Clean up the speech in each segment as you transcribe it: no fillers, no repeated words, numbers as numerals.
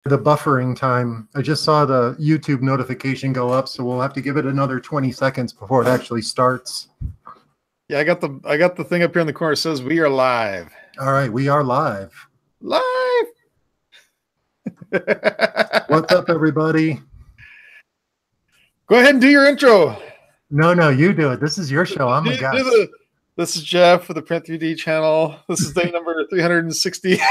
The buffering time. I just saw the YouTube notification go up, so we'll have to give it another 20 seconds before it actually starts. Yeah, I got the thing up here in the corner that says we are live. All right, we are live. Live. What's up, everybody? Go ahead and do your intro. No, you do it. This is your show. I'm a guest. This is Jeff for the Print 3D channel. This is day number 360.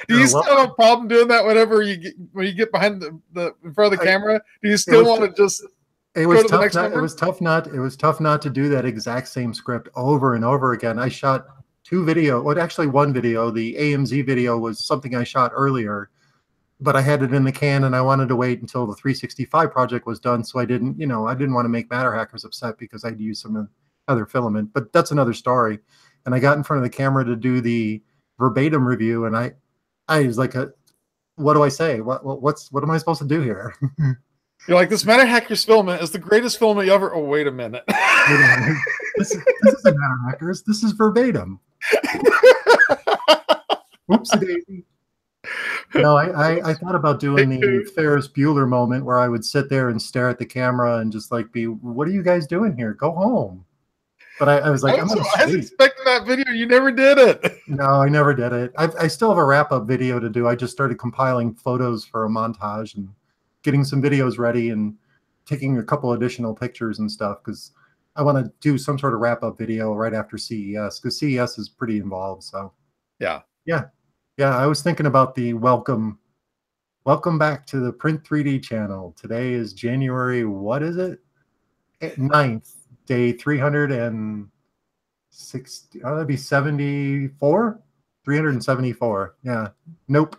Do you still have a problem doing that whenever when you get behind the in front of the camera? Do you still want to just it was tough not to do that exact same script over and over again. I shot one video. The AMZ video was something I shot earlier, but I had it in the can and I wanted to wait until the 365 project was done. So I didn't want to make Matter Hackers upset because I'd use some other filament, but that's another story. And I got in front of the camera to do the verbatim review, and I was like, what do I say? What am I supposed to do here? You're like, this Matter Hackers filament is the greatest filament ever. Oh, wait a minute. This isn't Matter Hackers. This is verbatim. Oopsie daisy. No, I thought about doing the Ferris Bueller moment where I would sit there and stare at the camera and just like what are you guys doing here? Go home. But I was like, I was expecting that video. You never did it. No, I never did it. I still have a wrap-up video to do. I just started compiling photos for a montage and getting some videos ready and taking a couple additional pictures and stuff because I want to do some sort of wrap-up video right after CES because CES is pretty involved. So yeah. I was thinking about the welcome back to the Print 3D channel. Today is January, what is it? 9th. Day 360. Oh, that'd be 74? 374. Yeah. Nope.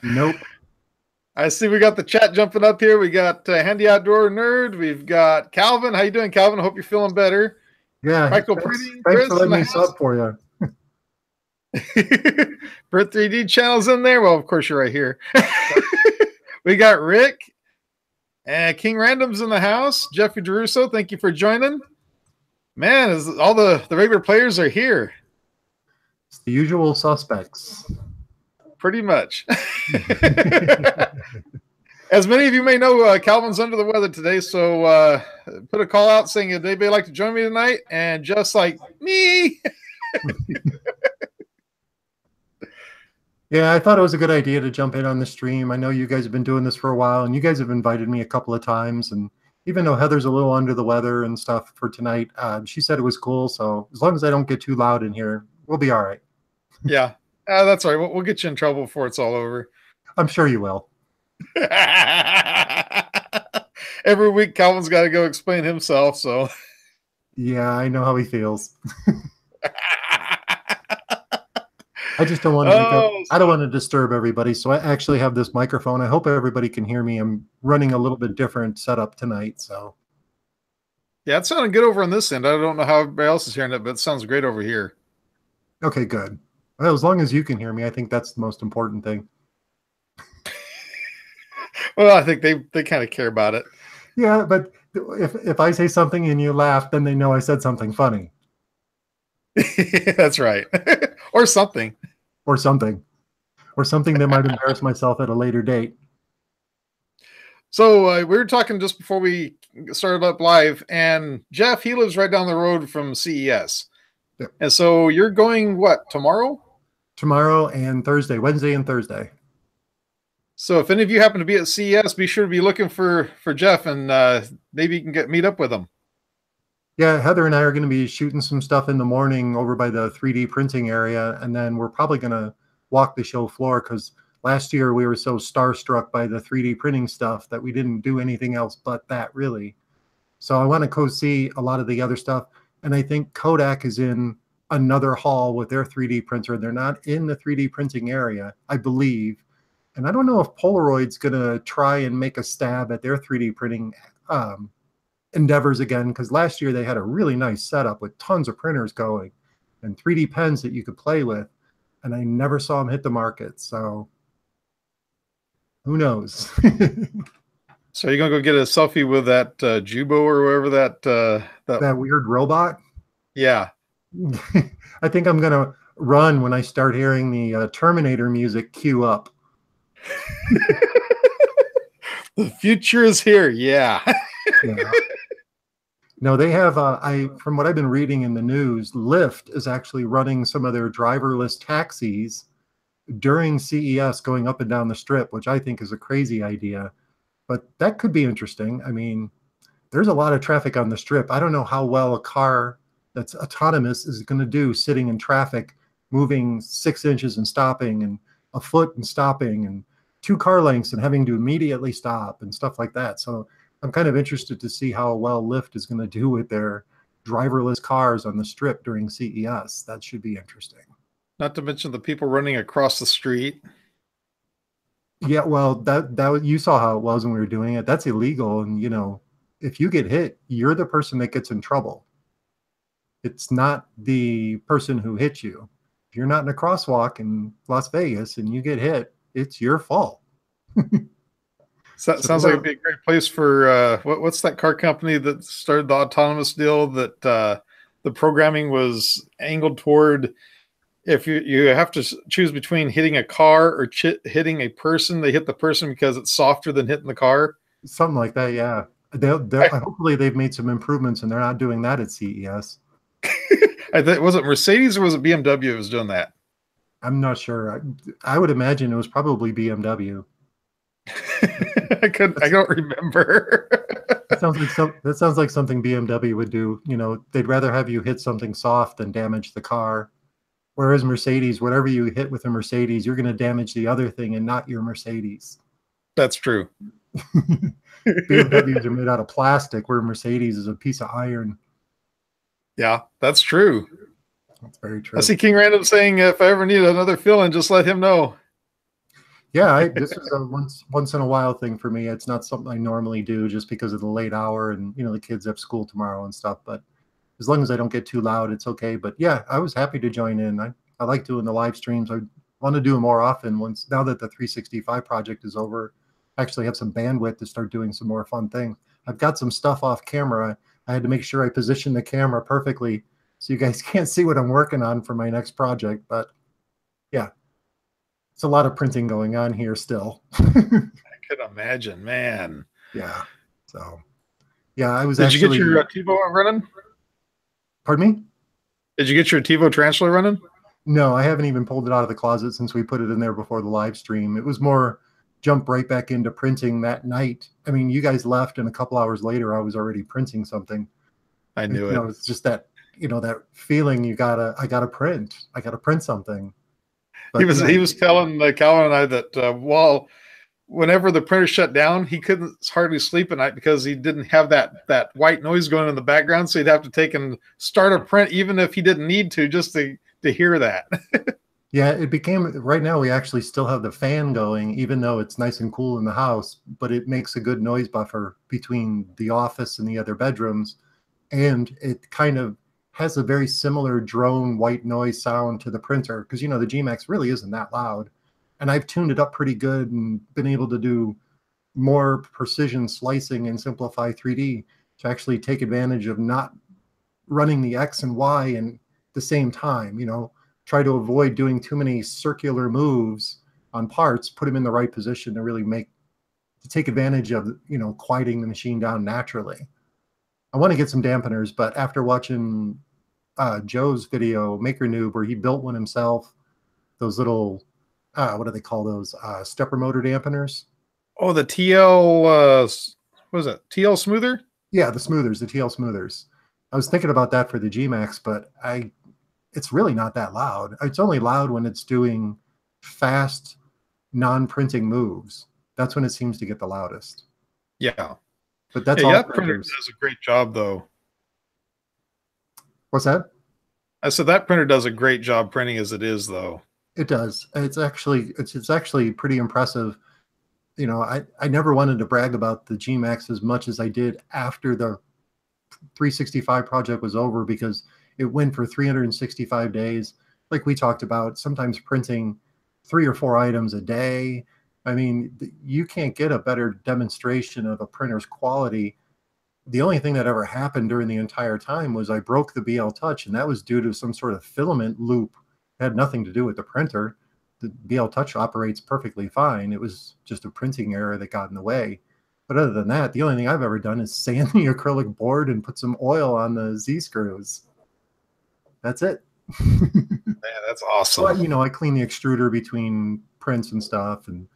Nope. I see we got the chat jumping up here. We got Handy Outdoor Nerd. We've got Calvin. How you doing, Calvin? I hope you're feeling better. Yeah. Michael Thanks for letting me sub for you. Print 3D channel's in there. Well, of course, you're right here. We got Rick. And King Random's in the house. Jeffrey DeRusso, thank you for joining. Man, all the regular players are here. It's the usual suspects. Pretty much. As many of you may know, Calvin's under the weather today, so put a call out saying, would anybody like to join me tonight? And just like, me. Yeah, I thought it was a good idea to jump in on the stream. I know you guys have been doing this for a while, and you guys have invited me a couple of times. And even though Heather's a little under the weather and stuff for tonight, she said it was cool. So as long as I don't get too loud in here, we'll be all right. Yeah, that's all right. We'll get you in trouble before it's all over. I'm sure you will. Every week, Calvin's got to go explain himself. So yeah, I know how he feels. I just don't want to I don't want to disturb everybody, so I actually have this microphone. I hope everybody can hear me. I'm running a little bit different setup tonight, so. Yeah, it sounded good over on this end. I don't know how everybody else is hearing it, but it sounds great over here. Okay, good. Well, as long as you can hear me, I think that's the most important thing. Well, I think they kind of care about it. Yeah, but if I say something and you laugh, then they know I said something funny. That's right. Or something that might embarrass myself at a later date. So we were talking just before we started up live, and Jeff, he lives right down the road from CES. Yep. And so you're going what, tomorrow and Thursday, Wednesday and Thursday. So if any of you happen to be at CES, be sure to be looking for Jeff, and maybe you can meet up with him. Yeah, Heather and I are going to be shooting some stuff in the morning over by the 3D printing area, and then we're probably going to walk the show floor because last year we were so starstruck by the 3D printing stuff that we didn't do anything else but that, really. So I want to go see a lot of the other stuff, and I think Kodak is in another hall with their 3D printer. They're not in the 3D printing area, I believe, and I don't know if Polaroid's going to try and make a stab at their 3D printing endeavors again, because last year they had a really nice setup with tons of printers going and 3D pens that you could play with, and I never saw them hit the market. So who knows? So you're gonna go get a selfie with that Jubo or whatever that weird robot? Yeah. I think I'm gonna run when I start hearing the Terminator music cue up. The future is here. Yeah. Yeah. No, they have. From what I've been reading in the news, Lyft is actually running some of their driverless taxis during CES, going up and down the strip, which I think is a crazy idea. But that could be interesting. I mean, there's a lot of traffic on the strip. I don't know how well a car that's autonomous is going to do sitting in traffic, moving 6 inches and stopping, and a foot and stopping, and 2 car lengths and having to immediately stop and stuff like that. So I'm kind of interested to see how well Lyft is going to do with their driverless cars on the strip during CES. That should be interesting. Not to mention the people running across the street. Yeah, well, that you saw how it was when we were doing it. That's illegal, and if you get hit, you're the person that gets in trouble. It's not the person who hit you. If you're not in a crosswalk in Las Vegas and you get hit, it's your fault. So that sounds like it'd be a great place for what's that car company that started the autonomous deal that the programming was angled toward if you have to choose between hitting a car or hitting a person, they hit the person because it's softer than hitting the car. Something like that, yeah. Hopefully they've made some improvements and they're not doing that at CES. Was it Mercedes or was it BMW that was doing that? I'm not sure. I would imagine it was probably BMW. I don't remember. That sounds like something BMW would do. They'd rather have you hit something soft than damage the car. Whereas Mercedes, whatever you hit with a Mercedes, you're going to damage the other thing and not your Mercedes. That's true. BMWs are made out of plastic, where Mercedes is a piece of iron. Yeah, that's true. That's very true. I see King Random saying, if I ever need another fill-in, just let him know. Yeah, this is a once in a while thing for me. It's not something I normally do just because of the late hour and the kids have school tomorrow and stuff. But as long as I don't get too loud, it's okay. But yeah, I was happy to join in. I like doing the live streams. I want to do them more often now that the 365 project is over. I actually have some bandwidth to start doing some more fun things. I've got some stuff off camera. I had to make sure I position the camera perfectly so you guys can't see what I'm working on for my next project. But yeah, it's a lot of printing going on here still. I could imagine, man. Yeah. So yeah, I was Did you get your TiVo running? Pardon me? Did you get your TiVo transfer running? No, I haven't even pulled it out of the closet since we put it in there before the live stream. It was more jump right back into printing that night. I mean, you guys left, and a couple hours later, I was already printing something. I knew it. It's just that, that feeling I gotta print something. But, he was telling Calvin and I that whenever the printer shut down, he couldn't hardly sleep at night because he didn't have that white noise going in the background. So he'd have to take and start a print, even if he didn't need to, just to hear that. Yeah, it became, right now we actually still have the fan going, even though it's nice and cool in the house, but it makes a good noise buffer between the office and the other bedrooms. And it kind of has a very similar drone white noise sound to the printer, because, the G-Max really isn't that loud. And I've tuned it up pretty good and been able to do more precision slicing in Simplify 3D to actually take advantage of not running the X and Y in the same time, try to avoid doing too many circular moves on parts, put them in the right position to really take advantage of, quieting the machine down naturally. I want to get some dampeners, but after watching Joe's video, Maker Noob, where he built one himself, those little, what do they call those? Stepper motor dampeners. Oh, the TL, what is it? TL smoother? Yeah, the smoothers, the TL smoothers. I was thinking about that for the G-Max, but it's really not that loud. It's only loud when it's doing fast, non-printing moves. That's when it seems to get the loudest. Yeah. But that's all. That printer does a great job, though. What's that? I said that printer does a great job printing as it is, though. It does. It's actually pretty impressive. I never wanted to brag about the G-Max as much as I did after the 365 project was over, because it went for 365 days. Like we talked about, sometimes printing 3 or 4 items a day. I mean, you can't get a better demonstration of a printer's quality. The only thing that ever happened during the entire time was I broke the BL Touch, and that was due to some sort of filament loop had nothing to do with the printer. The BL Touch operates perfectly fine. It was just a printing error that got in the way. But other than that, the only thing I've ever done is sand the acrylic board and put some oil on the Z-screws. That's it. Yeah, that's awesome. But, I clean the extruder between prints and stuff. And,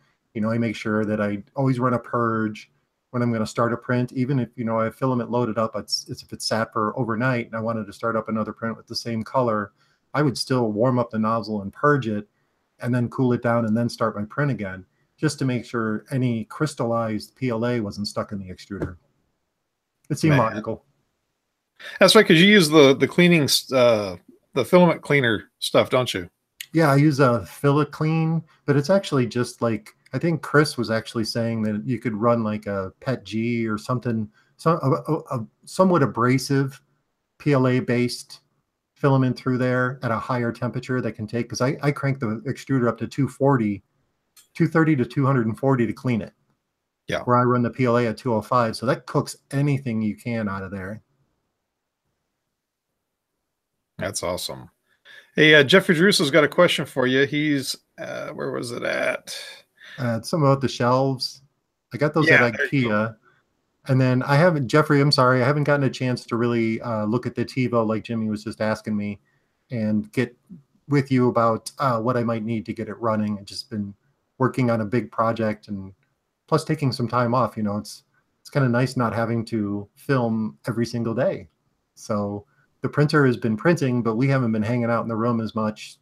I make sure that I always run a purge when I'm going to start a print. Even if, I have filament loaded up, it's if it's sat for overnight and I wanted to start up another print with the same color, I would still warm up the nozzle and purge it and then cool it down and then start my print again, just to make sure any crystallized PLA wasn't stuck in the extruder. It seemed logical. That's right, because you use the cleaning, the filament cleaner stuff, don't you? Yeah, I use a Fillet Clean, but it's actually just like, I think Chris was actually saying that you could run like a PET G or something, a somewhat abrasive PLA-based filament through there at a higher temperature that can take, because I crank the extruder up to 230 to 240 to clean it. Yeah. Where I run the PLA at 205. So that cooks anything you can out of there. That's awesome. Hey, Jeffrey Drusso's got a question for you. He's, where was it at? Some about the shelves. I got those Yeah, at IKEA. And then I haven't, Jeffrey, I'm sorry, I haven't gotten a chance to really look at the TiVo like Jimmy was just asking me and get with you about what I might need to get it running. I've just been working on a big project and plus taking some time off. It's kind of nice not having to film every single day. So the printer has been printing, but we haven't been hanging out in the room as much.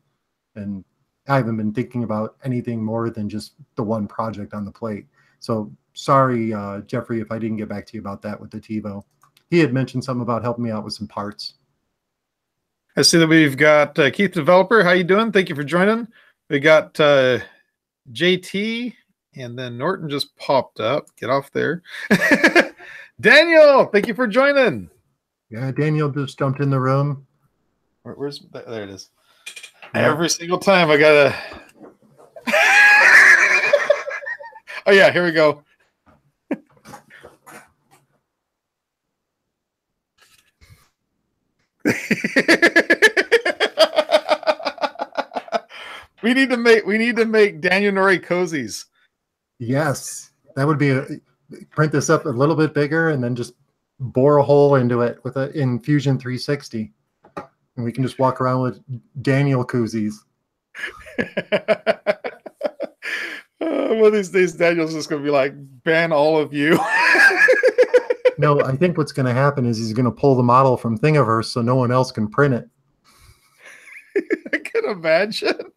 And I haven't been thinking about anything more than just the one project on the plate. So sorry, Jeffrey, if I didn't get back to you about that with the TiVo. He had mentioned something about helping me out with some parts. I see that we've got Keith Developer. How you doing? Thank you for joining. We got JT, and then Norton just popped up. Get off there. Daniel, thank you for joining. Yeah, Daniel just jumped in the room. Where's there it is. Yeah. Every single time I gotta. Oh yeah, here we go. we need to make Daniel Nori cozies. Yes, that would be print this up a little bit bigger and then just bore a hole into it with an Infusion 360, and we can just walk around with Daniel koozies. One of these days, Daniel's just going to be like, ban all of you. No, I think what's going to happen is he's going to pull the model from Thingiverse so no one else can print it. I can imagine.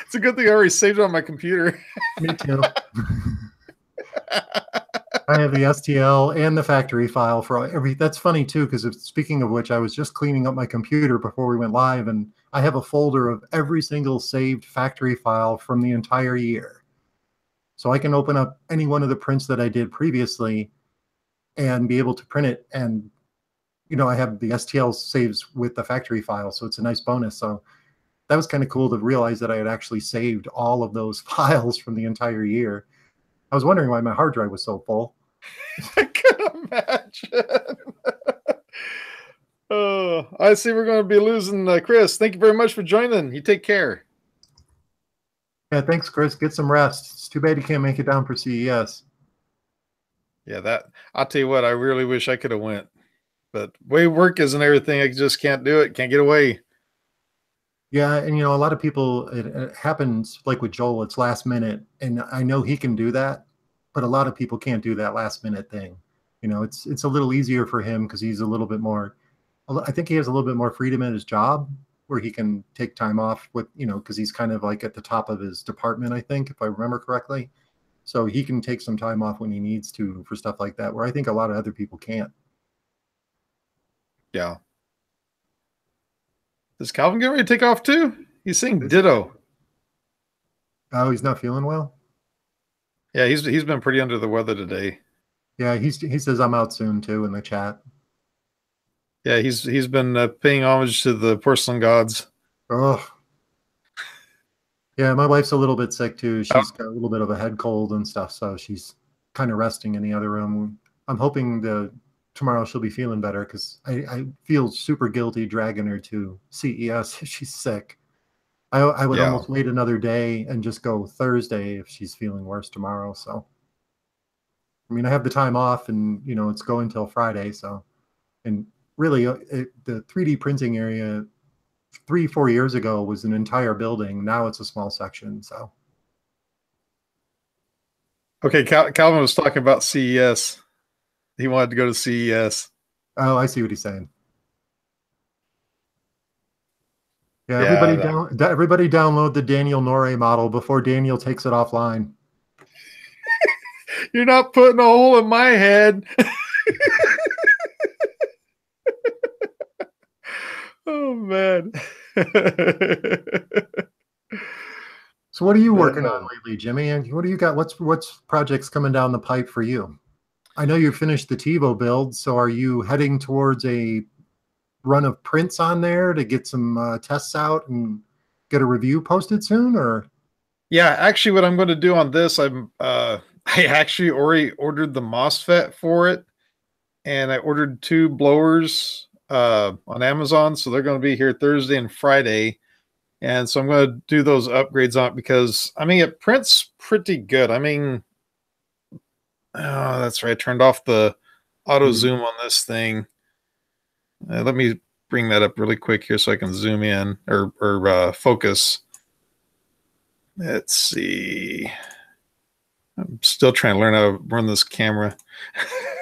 It's a good thing I already saved it on my computer. Me too. I have the STL and the factory file for every. That's funny too, because speaking of which, I was just cleaning up my computer before we went live, and I have a folder of every single saved factory file from the entire year. So I can open up any one of the prints that I did previously and be able to print it. And, I have the STL saves with the factory file, so it's a nice bonus. So that was kind of cool to realize that I had actually saved all of those files from the entire year. I was wondering why my hard drive was so full. I can imagine. Oh, I see we're going to be losing Chris. Thank you very much for joining. You take care. Yeah, thanks, Chris. Get some rest. It's too bad you can't make it down for CES. Yeah, I'll tell you what, I really wish I could have went. But way work is and everything, I just can't do it. Can't get away. Yeah, and a lot of people, it happens like with Joel, it's last minute, and I know he can do that, but a lot of people can't do that last minute thing. It's a little easier for him because he's a little bit more, I think he has a little bit more freedom in his job where he can take time off with, because he's kind of like at the top of his department, I think, if I remember correctly. So he can take some time off when he needs to for stuff like that, where I think a lot of other people can't. Yeah. Is Calvin getting ready to take off too? He's saying ditto. Oh, he's not feeling well? Yeah, he's been pretty under the weather today. Yeah, he says I'm out soon too in the chat. Yeah, he's been paying homage to the porcelain gods. Oh. Yeah, my wife's a little bit sick too. She's got a little bit of a head cold and stuff, so she's kind of resting in the other room. I'm hoping tomorrow she'll be feeling better because I feel super guilty dragging her to CES if she's sick. I would Yeah. almost wait another day and just go Thursday if she's feeling worse tomorrow. So, I mean, I have the time off and, it's going till Friday. So, and really the 3D printing area 3, 4 years ago was an entire building. Now it's a small section. So, Okay, Calvin was talking about CES. He wanted to go to CES. oh, I see what he's saying. Yeah, Yeah, everybody download the Daniel Norrie model before Daniel takes it offline. you're not putting a hole in my head. Oh man. So what are you working on lately, Jimmy? And what do you got? What's projects coming down the pipe for you? I know you finished the TiVo build, so are you heading towards a run of prints on there to get some tests out and get a review posted soon, or? Yeah, actually, what I'm going to do on this, I actually already ordered the MOSFET for it, and I ordered 2 blowers on Amazon, so they're going to be here Thursday and Friday. And so I'm going to do those upgrades on it because, I mean, it prints pretty good. I mean, oh, that's right. I turned off the auto zoom on this thing. Let me bring that up really quick here so I can zoom in or focus. Let's see. I'm still trying to learn how to run this camera.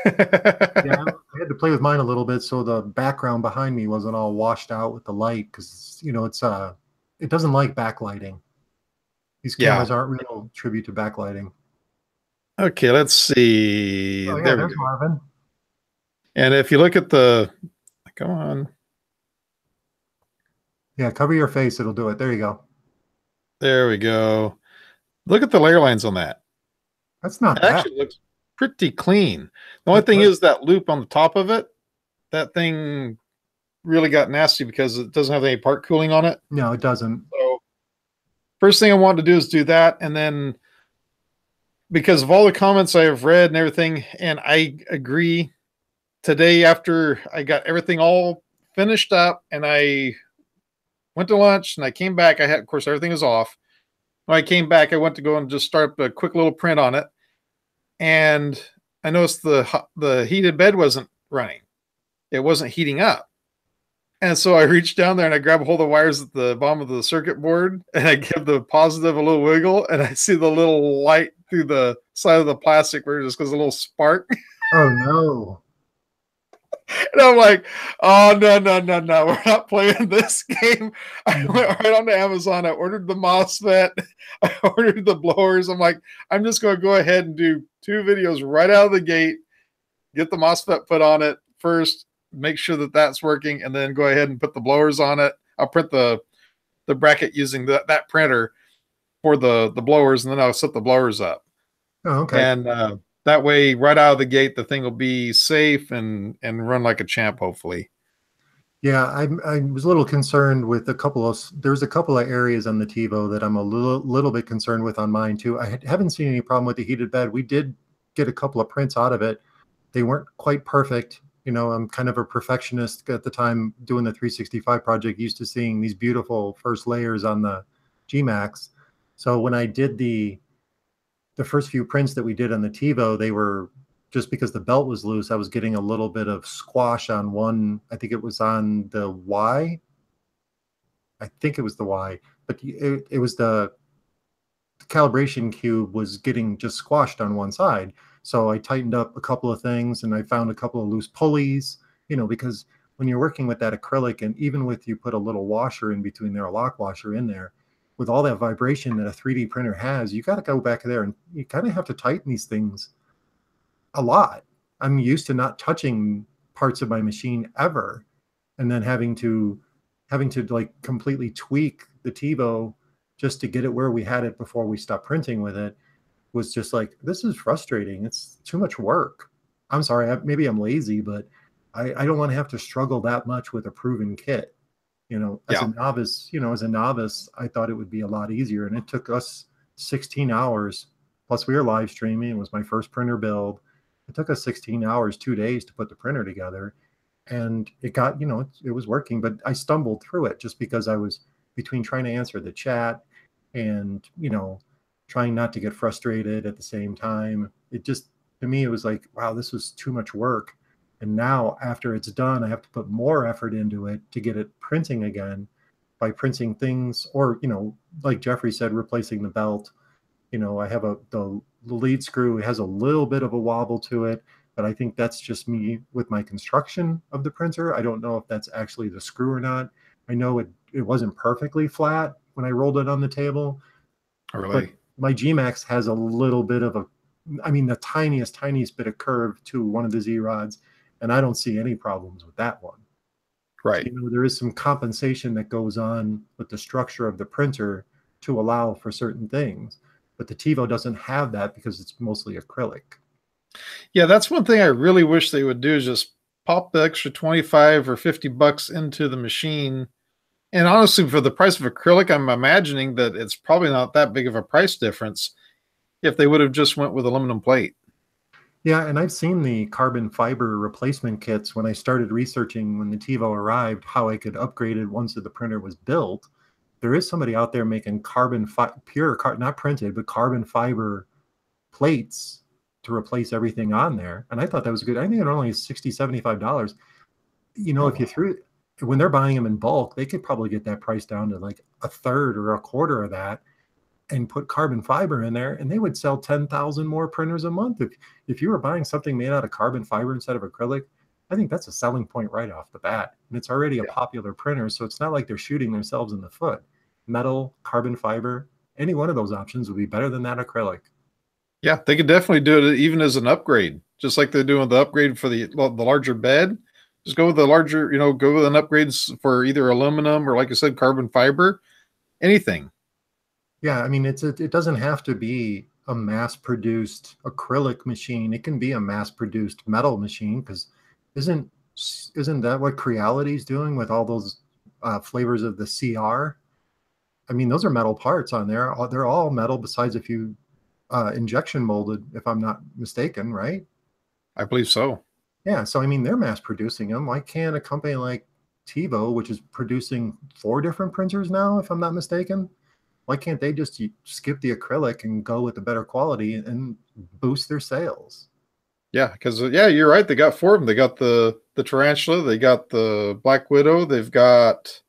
Yeah, I had to play with mine a little bit so the background behind me wasn't all washed out with the light because it doesn't like backlighting. These cameras aren't real tribute to backlighting. Okay, let's see. Oh yeah, there we there's go. Marvin. And if you look at the, come on. Yeah, cover your face. It'll do it. There you go. There we go. Look at the layer lines on that. That's not It bad. actually looks pretty clean. The only thing is that loop on the top of it, that thing really got nasty because it doesn't have any part cooling on it. No, it doesn't. So first thing I want to do is do that. And then because of all the comments I have read and everything, and I agree, today after I got everything all finished up and I went to lunch and I came back, I had, of course, everything was off. When I came back, I went to go and just start up a quick little print on it. And I noticed the heated bed wasn't running. It wasn't heating up. And so I reached down there and I grabbed a hold of the wires at the bottom of the circuit board and I give the positive a little wiggle and I see the little light through the side of the plastic where it just goes a little spark. Oh no. And I'm like, oh, no. We're not playing this game. I went right on to Amazon. I ordered the MOSFET. I ordered the blowers. I'm like, I'm just going to go ahead and do 2 videos right out of the gate, get the MOSFET put on it first, make sure that that's working, and then go ahead and put the blowers on it. I'll print the bracket using that printer for the blowers, and then I'll set the blowers up. Oh, okay. And that way, right out of the gate, the thing will be safe and run like a champ, hopefully. Yeah, I was a little concerned with there's a couple of areas on the TiVo that I'm a little bit concerned with on mine too. I haven't seen any problem with the heated bed. We did get a couple of prints out of it. They weren't quite perfect. I'm kind of a perfectionist at the time doing the 365 project, used to seeing these beautiful first layers on the G-Max. So when I did the first few prints that we did on the TiVo, they were just because the belt was loose. I was getting a little bit of squash on one. I think it was on the Y. I think it was the Y, but it was the calibration cube was getting just squashed on one side. So I tightened up a couple of things and I found a couple of loose pulleys, because when you're working with that acrylic, and even with you put a little washer in between there, a lock washer in there, with all that vibration that a 3D printer has, you got to go back there and you kind of have to tighten these things a lot. I'm used to not touching parts of my machine ever, and then having to like completely tweak the TiVo just to get it where we had it before we stopped printing with it was just like, this is frustrating. It's too much work. I'm sorry, maybe I'm lazy, but I don't want to have to struggle that much with a proven kit. As a novice, I thought it would be a lot easier. And it took us 16 hours. Plus we were live streaming. It was my first printer build. It took us 16 hours, 2 days to put the printer together. And it got, it was working, but I stumbled through it just because I was between trying to answer the chat and, trying not to get frustrated at the same time. It just, to me, it was like, wow, this was too much work. And now after it's done, I have to put more effort into it to get it printing again by printing things, or, like Jeffrey said, replacing the belt. I have the lead screw has a little bit of a wobble to it, but I think that's just me with my construction of the printer. I don't know if that's actually the screw or not. I know it wasn't perfectly flat when I rolled it on the table. Really? But my G-Max has a little bit of the tiniest bit of curve to one of the Z-rods, and I don't see any problems with that one. Right. So, there is some compensation that goes on with the structure of the printer to allow for certain things, but the TiVo doesn't have that because it's mostly acrylic. Yeah, that's one thing I really wish they would do, is just pop the extra 25 or 50 bucks into the machine. And honestly, for the price of acrylic, I'm imagining that it's probably not that big of a price difference if they would have just went with aluminum plate. Yeah, and I've seen the carbon fiber replacement kits when I started researching when the TiVo arrived, how I could upgrade it once the printer was built. There is somebody out there making not printed, but carbon fiber plates to replace everything on there. And I thought that was good. I think it only is $60, $75. If you threw, when they're buying them in bulk, they could probably get that price down to like a third or a quarter of that and put carbon fiber in there, and they would sell 10,000 more printers a month. If you were buying something made out of carbon fiber instead of acrylic, I think that's a selling point right off the bat. And it's already a popular printer, so it's not like they're shooting themselves in the foot. Metal, carbon fiber, any one of those options would be better than that acrylic. Yeah, they could definitely do it even as an upgrade, just like they're doing the upgrade for the larger bed. Just go with the larger, go with an upgrade for either aluminum or, like I said, carbon fiber, anything. Yeah, it doesn't have to be a mass-produced acrylic machine. It can be a mass-produced metal machine, because isn't that what Creality's doing with all those flavors of the CR? Those are metal parts on there. They're all metal besides a few injection molded, if I'm not mistaken, right? I believe so. Yeah, so they're mass producing them. Why can't a company like TiVo, which is producing 4 different printers now, if I'm not mistaken, why can't they just skip the acrylic and go with the better quality and boost their sales? Yeah, because you're right. They got 4 of them. They got the tarantula, they got the Black Widow, they've got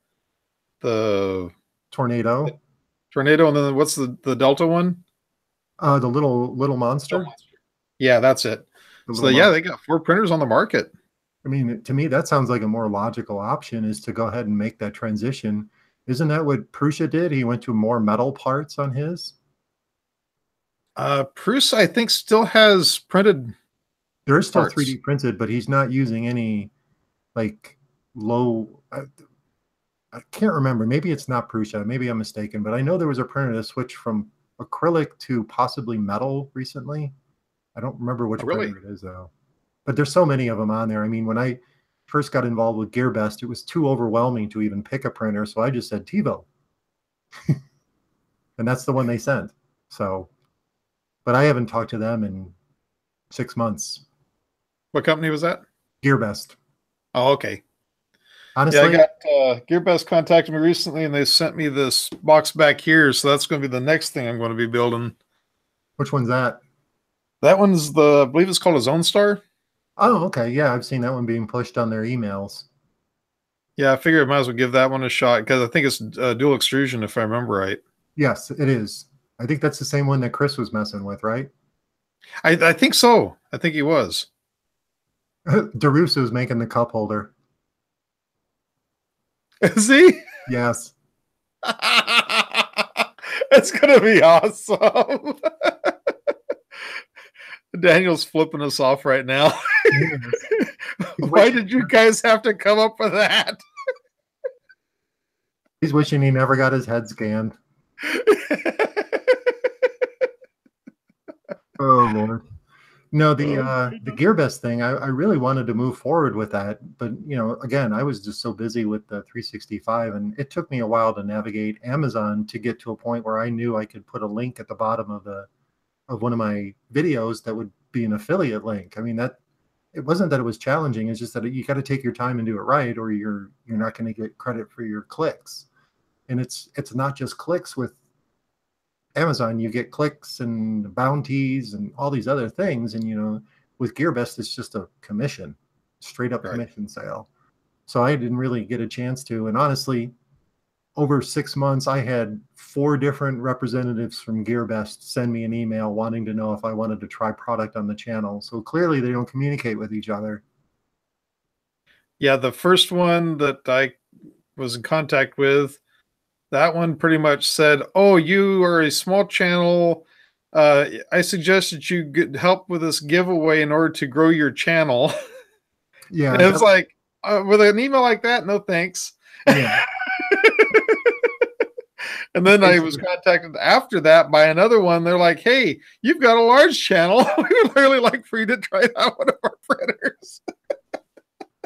the Tornado, and then what's the Delta one? the little monster. Yeah, that's it. So they got 4 printers on the market. To me, that sounds like a more logical option, is to go ahead and make that transition. Isn't that what Prusa did? He went to more metal parts on his. Prusa, I think, still has printed. There is still parts 3D printed, but he's not using any like low. I can't remember. Maybe it's not Prusa. Maybe I'm mistaken. But I know there was a printer that switched from acrylic to possibly metal recently. I don't remember which printer it is, though. But there's so many of them on there. When I first got involved with GearBest, it was too overwhelming to even pick a printer. So I just said TiVo. And that's the one they sent. So, but I haven't talked to them in 6 months. What company was that? GearBest. Oh, okay. Honestly, I got GearBest contacted me recently, and they sent me this box back here. So that's going to be the next thing I'm going to be building. Which one's that? That one's I believe it's called a Zone Star. Oh, okay. Yeah, I've seen that one being pushed on their emails. Yeah, I figured I might as well give that one a shot, because I think it's dual extrusion, if I remember right. Yes, it is. I think that's the same one that Chris was messing with, right? I think so. I think he was. DeRusso's making the cup holder. Is he? Yes. It's going to be awesome. Daniel's flipping us off right now. Why did you guys have to come up with that? He's wishing he never got his head scanned. Oh, Lord. No, the GearBest thing, I really wanted to move forward with that. But, again, I was just so busy with the 365, and it took me a while to navigate Amazon to get to a point where I knew I could put a link at the bottom of one of my videos that would be an affiliate link. It wasn't that it was challenging. It's just that you got to take your time and do it right, or you're not going to get credit for your clicks. And it's not just clicks with Amazon. You get clicks and bounties and all these other things. And, with GearBest, it's just a commission, straight up commission sale. So I didn't really get a chance to. And honestly, over 6 months, I had 4 different representatives from GearBest send me an email wanting to know if I wanted to try product on the channel. So clearly they don't communicate with each other. Yeah, the first one that I was in contact with, that one pretty much said, "Oh, you are a small channel. I suggest that you get help with this giveaway in order to grow your channel." Yeah. And it was like, with an email like that, no thanks. Yeah. And then I was contacted after that by another one. They're like, "Hey, you've got a large channel. We would really like for you to try out one of our printers."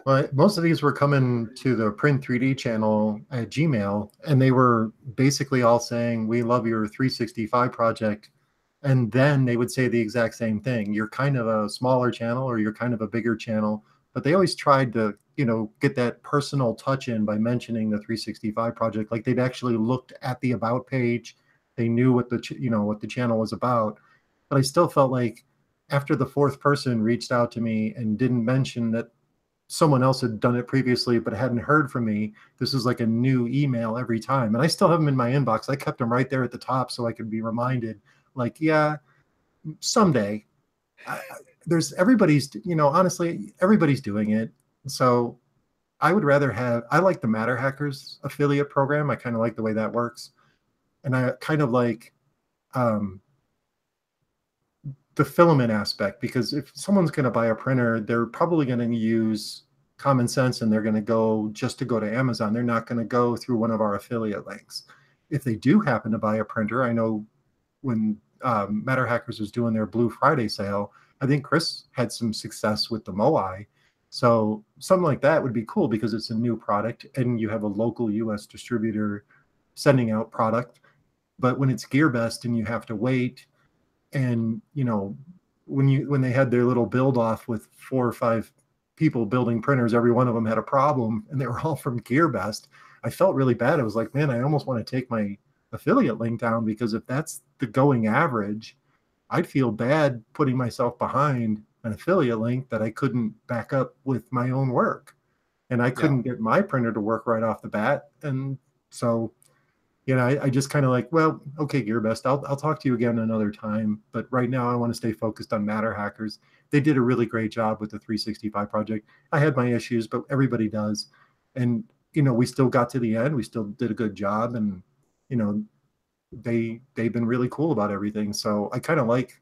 Well, most of these were coming to the Print 3D channel at Gmail, and they were basically all saying, "We love your 365 project." And then they would say the exact same thing. You're kind of a smaller channel, or you're kind of a bigger channel. But they always tried to, get that personal touch in by mentioning the 365 project. Like they'd actually looked at the about page. They knew what what the channel was about. But I still felt like after the 4th person reached out to me and didn't mention that someone else had done it previously but hadn't heard from me, this is like a new email every time. And I still have them in my inbox. I kept them right there at the top so I could be reminded, like, yeah, someday. Everybody's, honestly, everybody's doing it. So I would rather I like the Matter Hackers affiliate program. I kind of like the way that works. And I kind of like the filament aspect, because if someone's going to buy a printer, they're probably going to use common sense and they're going to go to Amazon. They're not going to go through one of our affiliate links. If they do happen to buy a printer, I know when Matter Hackers was doing their Blue Friday sale, I think Chris had some success with the Moai. So something like that would be cool because it's a new product and you have a local US distributor sending out product. But when it's GearBest and you have to wait, and when they had their little build off with 4 or 5 people building printers, every one of them had a problem and they were all from GearBest, I felt really bad. I was like, man, I almost want to take my affiliate link down, because if that's the going average, I'd feel bad putting myself behind an affiliate link that I couldn't back up with my own work. And I couldn't get my printer to work right off the bat. And so, I just kind of like, well, okay, GearBest, I'll talk to you again another time. But right now I want to stay focused on Matter Hackers. They did a really great job with the 365 project. I had my issues, but everybody does. And, we still got to the end. We still did a good job. And, they've been really cool about everything. So I kind of like,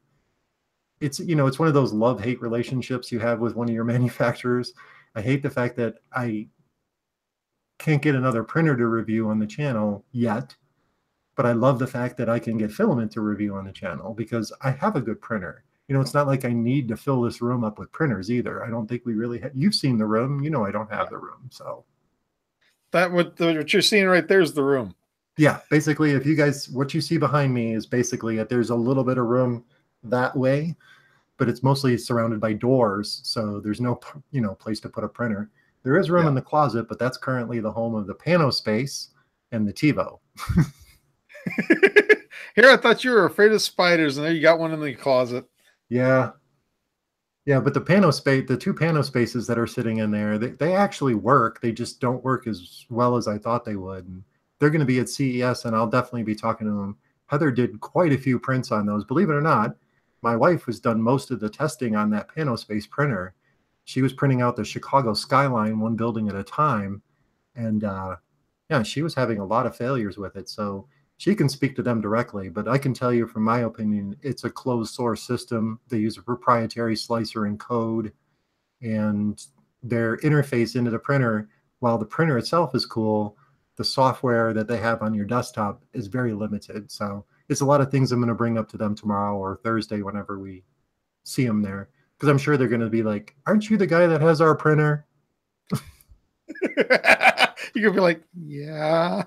it's one of those love-hate relationships you have with one of your manufacturers. I hate the fact that I can't get another printer to review on the channel yet, but I love the fact that I can get filament to review on the channel because I have a good printer. It's not like I need to fill this room up with printers either. I don't think we really you've seen the room, I don't have the room. So what you're seeing right there is the room. Yeah, basically, if you guys, what you see behind me is basically that there's a little bit of room that way, but it's mostly surrounded by doors. So there's no, place to put a printer. There is room in the closet, but that's currently the home of the Pano Space and the TiVo. Here, I thought you were afraid of spiders, and there you got one in the closet. Yeah. Yeah, but the Pano Space, the 2 Pano Spaces that are sitting in there, they actually work. They just don't work as well as I thought they would. And they're going to be at CES, and I'll definitely be talking to them. Heather did quite a few prints on those. Believe it or not, my wife has done most of the testing on that Pano Space printer. She was printing out the Chicago skyline, one building at a time. And she was having a lot of failures with it. So she can speak to them directly. But I can tell you from my opinion, it's a closed source system. They use a proprietary slicer and code. And their interface into the printer, while the printer itself is cool, the software that they have on your desktop is very limited. So it's a lot of things I'm going to bring up to them tomorrow or Thursday whenever we see them there. Because I'm sure they're going to be like, aren't you the guy that has our printer? You're going to be like, yeah.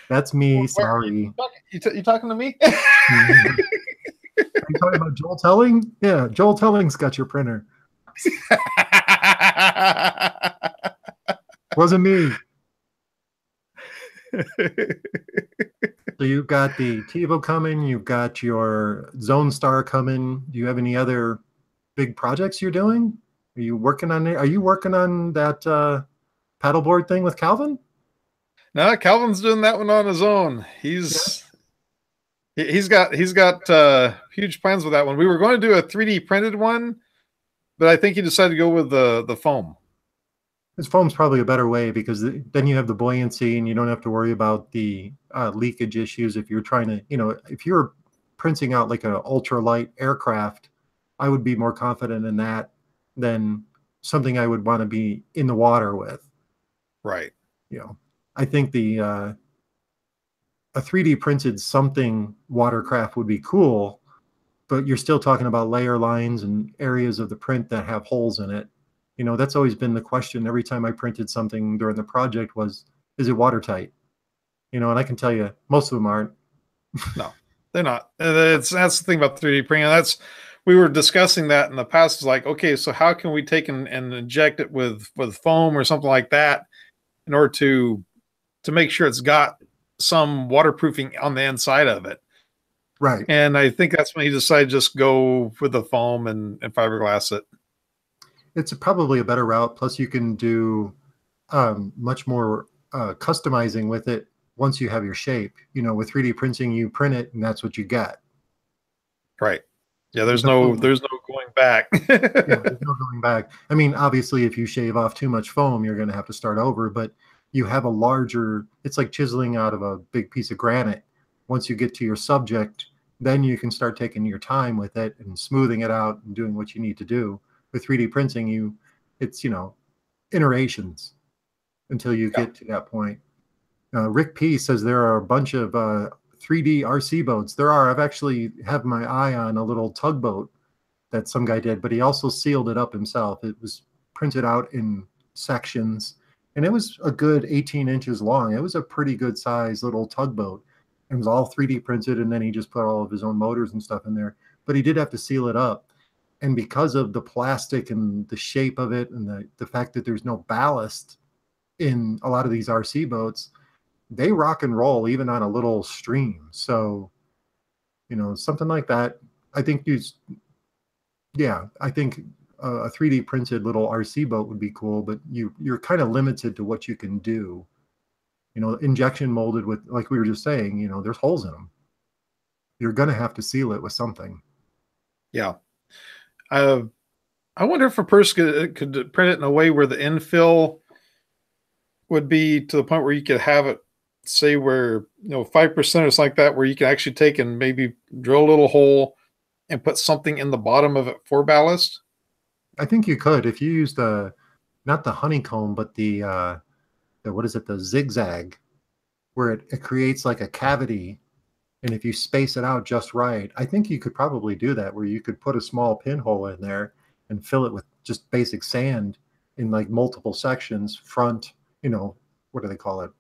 That's me. Sorry. You talking to me? Are you talking about Joel Telling? Yeah, Joel Telling's got your printer. Wasn't me. So you've got the TiVo coming, you've got your Zone Star coming. Do you have any other big projects you're doing? Are you working on it? Are you working on that paddleboard thing with Calvin? No, Calvin's doing that one on his own. Yeah. He's got huge plans with that one. We were going to do a 3D printed one, but I think he decided to go with the foam. This foam's probably a better way because then you have the buoyancy and you don't have to worry about the leakage issues. If you're trying to, if you're printing out like an ultralight aircraft, I would be more confident in that than something I would want to be in the water with. Right. I think a 3D printed something watercraft would be cool, but you're still talking about layer lines and areas of the print that have holes in it. That's always been the question every time I printed something during the project was, is it watertight? And I can tell you most of them aren't. No, they're not. That's the thing about 3D printing. We were discussing that in the past. It's like, okay, so how can we take and inject it with foam or something like that in order to make sure it's got some waterproofing on the inside of it? Right. And I think that's when he decided to just go with the foam and fiberglass it. It's probably a better route. Plus, you can do much more customizing with it once you have your shape. With 3D printing, you print it, and that's what you get. Right. Yeah. There's no going back. Yeah, there's no going back. I mean, obviously, if you shave off too much foam, you're going to have to start over. But you have a larger. It's like chiseling out of a big piece of granite. Once you get to your subject, then you can start taking your time with it and smoothing it out and doing what you need to do. With 3D printing, it's iterations until you get to that point. Rick P says there are a bunch of 3D RC boats. There are. I've actually have my eye on a little tugboat that some guy did, but he also sealed it up himself. It was printed out in sections, and it was a good 18 inches long. It was a pretty good size little tugboat. It was all 3D printed, and then he just put all of his own motors and stuff in there. But he did have to seal it up. And because of the plastic and the shape of it and the fact that there's no ballast in a lot of these RC boats, they rock and roll even on a little stream. So, something like that, I think I think a 3D printed little RC boat would be cool, but you're kind of limited to what you can do. Injection molded with, like we were just saying, there's holes in them. You're going to have to seal it with something. Yeah. I wonder if a person could print it in a way where the infill would be to the point where you could have it, say, where 5% or something like that, where you can actually take and maybe drill a little hole and put something in the bottom of it for ballast. I think you could if you use not the honeycomb, but the what is it, the zigzag, where it creates like a cavity. And if you space it out just right, I think you could probably do that, where you could put a small pinhole in there and fill it with just basic sand in like multiple sections, front, what do they call it?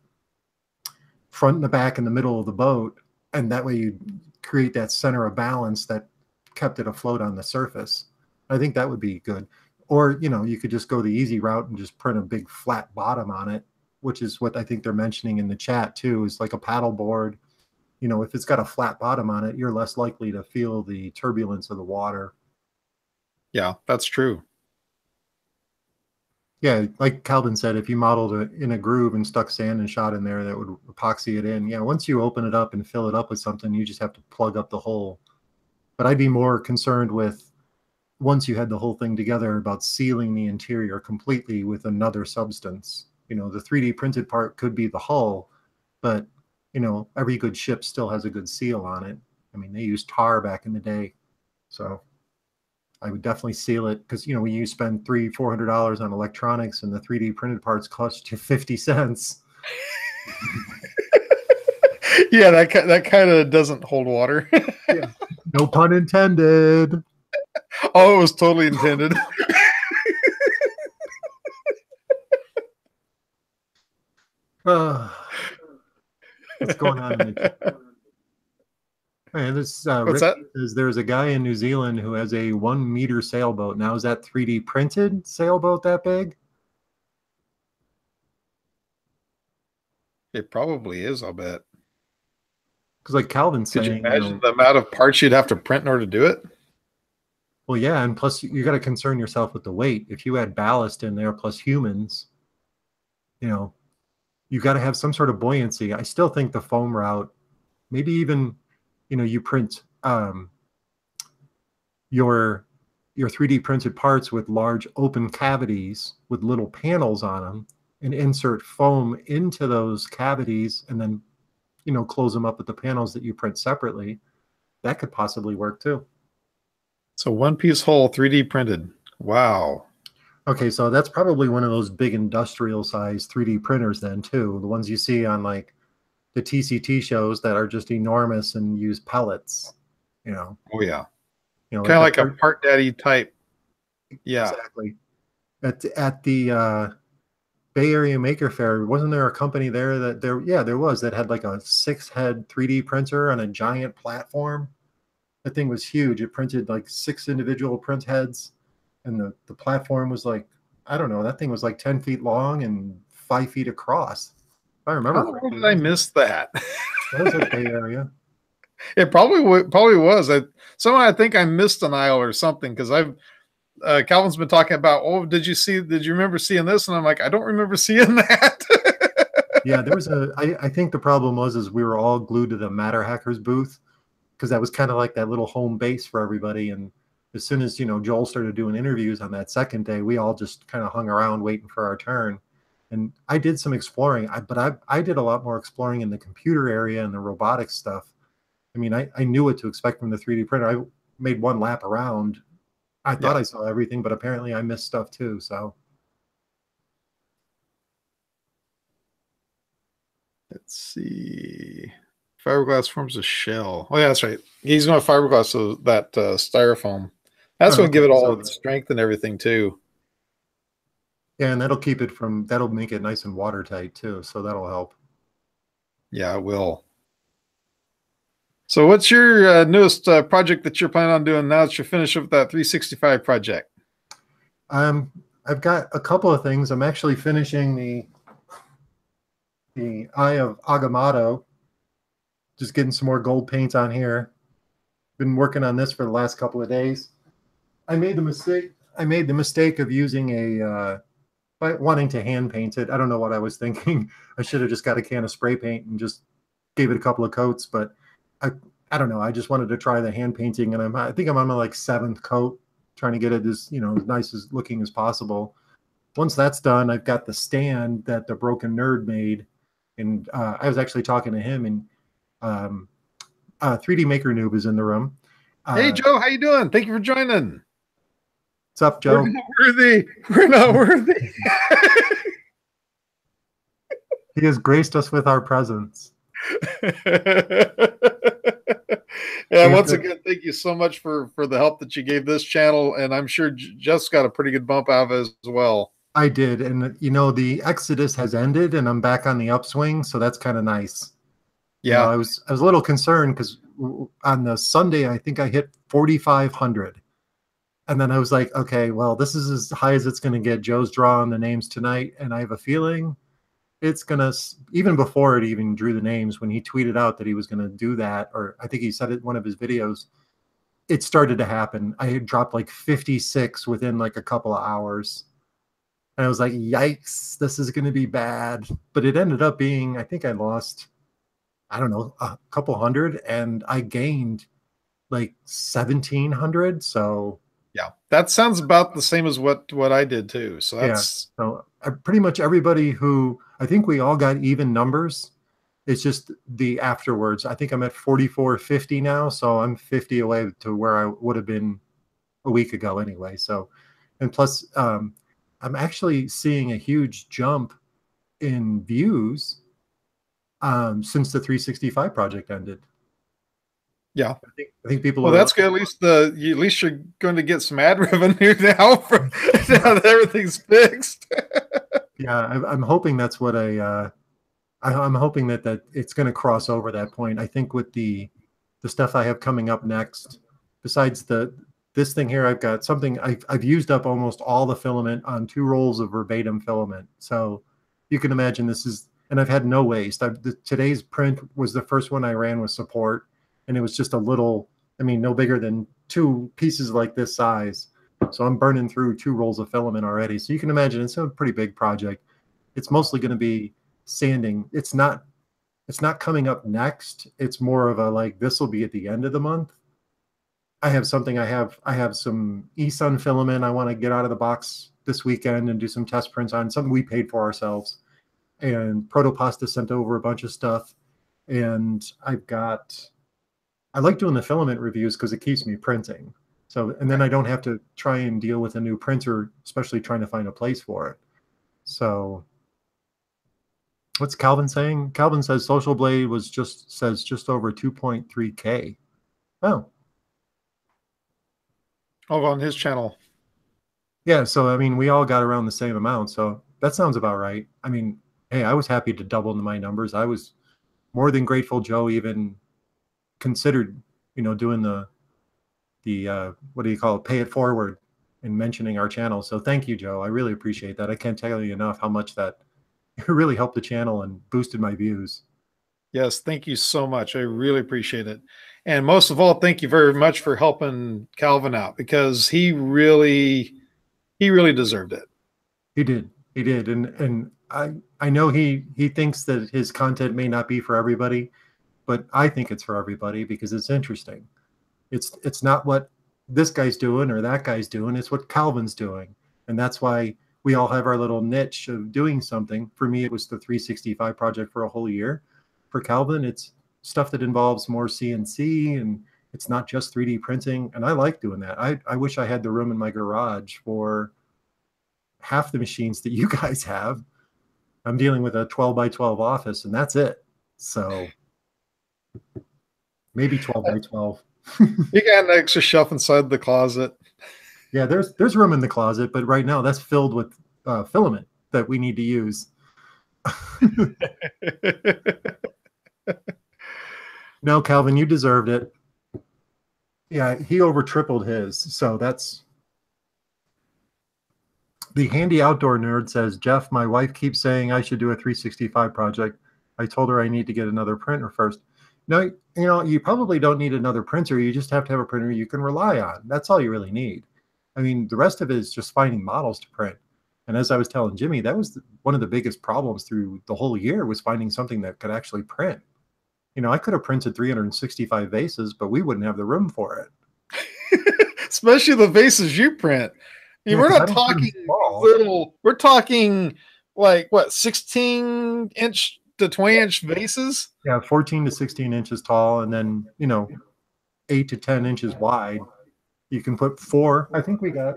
Front and the back and the middle of the boat. And that way you create that center of balance that kept it afloat on the surface. I think that would be good. Or, you could just go the easy route and just print a big flat bottom on it, which is what I think they're mentioning in the chat too, is like a paddle board. If it's got a flat bottom on it, you're less likely to feel the turbulence of the water. Yeah, that's true. Yeah, like Calvin said, if you modeled it in a groove and stuck sand and shot in there, that would epoxy it in. Yeah, once you open it up and fill it up with something, you just have to plug up the hole. But I'd be more concerned with, once you had the whole thing together, about sealing the interior completely with another substance. The 3D printed part could be the hull, but every good ship still has a good seal on it. I mean, they used tar back in the day. So I would definitely seal it, because, when you spend $300-400 on electronics and the 3D printed parts cost you 50 cents. Yeah, that kind of doesn't hold water. Yeah. No pun intended. Oh, it was totally intended. What's going on in the chat? And this What's Rick that? says there's a guy in New Zealand who has a 1 meter sailboat. Now, is that 3D printed sailboat that big? It probably is, I'll bet. Because like Calvin's Could you saying, imagine the amount of parts you'd have to print in order to do it? well, yeah, and plus you got to concern yourself with the weight. If you add ballast in there plus humans, you know, you got to have some sort of buoyancy. I still think the foam route, maybe even, you print your 3D printed parts with large open cavities with little panels on them and insert foam into those cavities and then, close them up with the panels that you print separately. That could possibly work too. So one piece whole 3D printed. Wow. Okay, so that's probably one of those big industrial size 3D printers then too. The ones you see on like the TCT shows that are just enormous and use pellets, Oh yeah. like Kind of like a part daddy type. Yeah. exactly. At the Bay Area Maker Faire, wasn't there a company there there was that had like a 6-head 3D printer on a giant platform? That thing was huge. It printed like 6 individual print heads, and the platform was like, I don't know, that thing was like 10 feet long and 5 feet across. If I remember How correctly. did I miss that? That was at Bay Area. It probably was. Somehow I think I missed an aisle or something because I've Calvin's been talking about, oh, did you remember seeing this? And I'm like, I don't remember seeing that. Yeah, there was I think the problem was we were all glued to the Matter Hackers booth because that was kind of like that little home base for everybody. And as soon as, Joel started doing interviews on that second day, we all just kind of hung around waiting for our turn. And I did some exploring, but I did a lot more exploring in the computer area and the robotics stuff. I mean, I knew what to expect from the 3D printer. I made one lap around. I thought I saw everything, but apparently I missed stuff too. So Let's see. Fiberglass forms a shell. Oh yeah, that's right. He's going to fiberglass, so that styrofoam. That's going to give it all its strength and everything too. Yeah, and that'll make it nice and watertight too. So that'll help. Yeah, it will. So what's your newest project that you're planning on doing now that you're finished with that 365 project? I've got a couple of things. I'm actually finishing the Eye of Agamotto. Just getting some more gold paint on here. Been working on this for the last couple of days. I made the mistake of using wanting to hand paint it. I don't know what I was thinking. I should have just got a can of spray paint and just gave it a couple of coats, but I don't know. I just wanted to try the hand painting, and I think I'm on my like 7th coat, trying to get it as as nice as looking as possible. Once that's done, I've got the stand that the Broken Nerd made, and I was actually talking to him, and 3D Maker Noob is in the room. Hey Joe, how you doing? Thank you for joining. What's up, Joe? We're not worthy. We're not worthy. He has graced us with our presence. Yeah, once again, thank you so much for the help that you gave this channel, and I'm sure Jeff's got a pretty good bump out of it as well. I did, and the exodus has ended, and I'm back on the upswing, so that's kind of nice. Yeah, I was a little concerned because on the Sunday I think I hit 4,500, and then I was like, okay, well, this is as high as it's going to get. Joe's drawing the names tonight, and I have a feeling it's gonna, even before it even drew the names, when he tweeted out that he was gonna do that, or I think he said it in one of his videos, it started to happen. I had dropped like 56 within like a couple of hours, and I was like, yikes, this is gonna be bad. But it ended up being, I think I lost, I don't know, a couple hundred, and I gained like 1,700. So yeah, that sounds about the same as what I did too. So that's so pretty much everybody who, I think we all got even numbers. It's just the afterwards. I think I'm at 4,450 now, so I'm 50 away to where I would have been a week ago anyway. So, and plus, I'm actually seeing a huge jump in views since the 365 project ended. Yeah, I think people. Well, that's good. At least you're going to get some ad revenue now from now that everything's fixed. Yeah, I'm hoping that's what I'm hoping that it's going to cross over that point. I think with the stuff I have coming up next, besides this thing here, I've got something I've used up almost all the filament on 2 rolls of verbatim filament. So you can imagine this is and I've had no waste. Today's print was the first one I ran with support, and it was just a little, I mean, no bigger than 2 pieces like this size. So I'm burning through 2 rolls of filament already. So you can imagine it's a pretty big project. It's mostly going to be sanding. It's not coming up next. It's more of a like, this will be at the end of the month. I have some eSun filament I want to get out of the box this weekend and do some test prints on, something we paid for ourselves. And Protopasta sent over a bunch of stuff. And I like doing the filament reviews because it keeps me printing. So, and then I don't have to try and deal with a new printer, especially trying to find a place for it. So what's Calvin saying? Calvin says Social Blade says just over 2.3K. Oh. Oh, on his channel. Yeah, so I mean, we all got around the same amount, so that sounds about right. I mean, hey, I was happy to double my numbers. I was more than grateful Joe even considered, doing the what do you call it, pay it forward and mentioning our channel. So thank you, Joe. I really appreciate that. I can't tell you enough how much that really helped the channel and boosted my views. Yes, thank you so much. I really appreciate it. And most of all, thank you very much for helping Calvin out, because he really deserved it. He did. And I know he thinks that his content may not be for everybody, but I think it's for everybody because it's interesting. It's not what this guy's doing or that guy's doing. It's what Calvin's doing. And that's why we all have our little niche of doing something. For me, it was the 365 project for a whole year. For Calvin, it's stuff that involves more CNC, and it's not just 3D printing. And I like doing that. I wish I had the room in my garage for half the machines that you guys have. I'm dealing with a 12 by 12 office, and that's it. So maybe 12 by 12. You got an extra shelf inside the closet. Yeah, there's room in the closet, but right now that's filled with filament that we need to use. No, Calvin, you deserved it. Yeah, he over tripled his. So that's the handy outdoor nerd says, Jeff, my wife keeps saying I should do a 365 project. I told her I need to get another printer first. No, you probably don't need another printer. You just have to have a printer you can rely on. That's all you really need. I mean, the rest of it is just finding models to print. And as I was telling Jimmy, that was one of the biggest problems through the whole year, was finding something that could actually print. I could have printed 365 vases, but we wouldn't have the room for it. Especially the vases you print. Yeah, we're not talking little. We're talking like what, 16-inch to 20-inch vases? Yeah, 14 to 16 inches tall, and then 8 to 10 inches wide. You can put 4. I think we got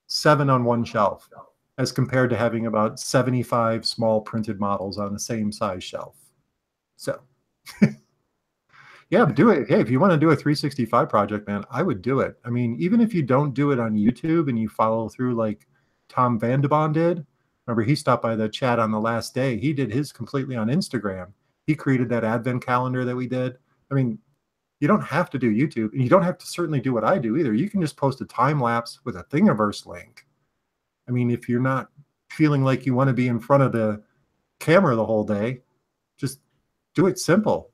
7 on one shelf, as compared to having about 75 small printed models on the same size shelf. So, yeah, but do it. Hey, if you want to do a 365 project, man, I would do it. I mean, even if you don't do it on YouTube and you follow through like Tom Vandebon did. Remember, he stopped by the chat on the last day. He did his completely on Instagram. He created that advent calendar that we did. I mean, you don't have to do YouTube, and you don't have to certainly do what I do either. You can just post a time lapse with a Thingiverse link. I mean, if you're not feeling like you want to be in front of the camera the whole day, just do it simple.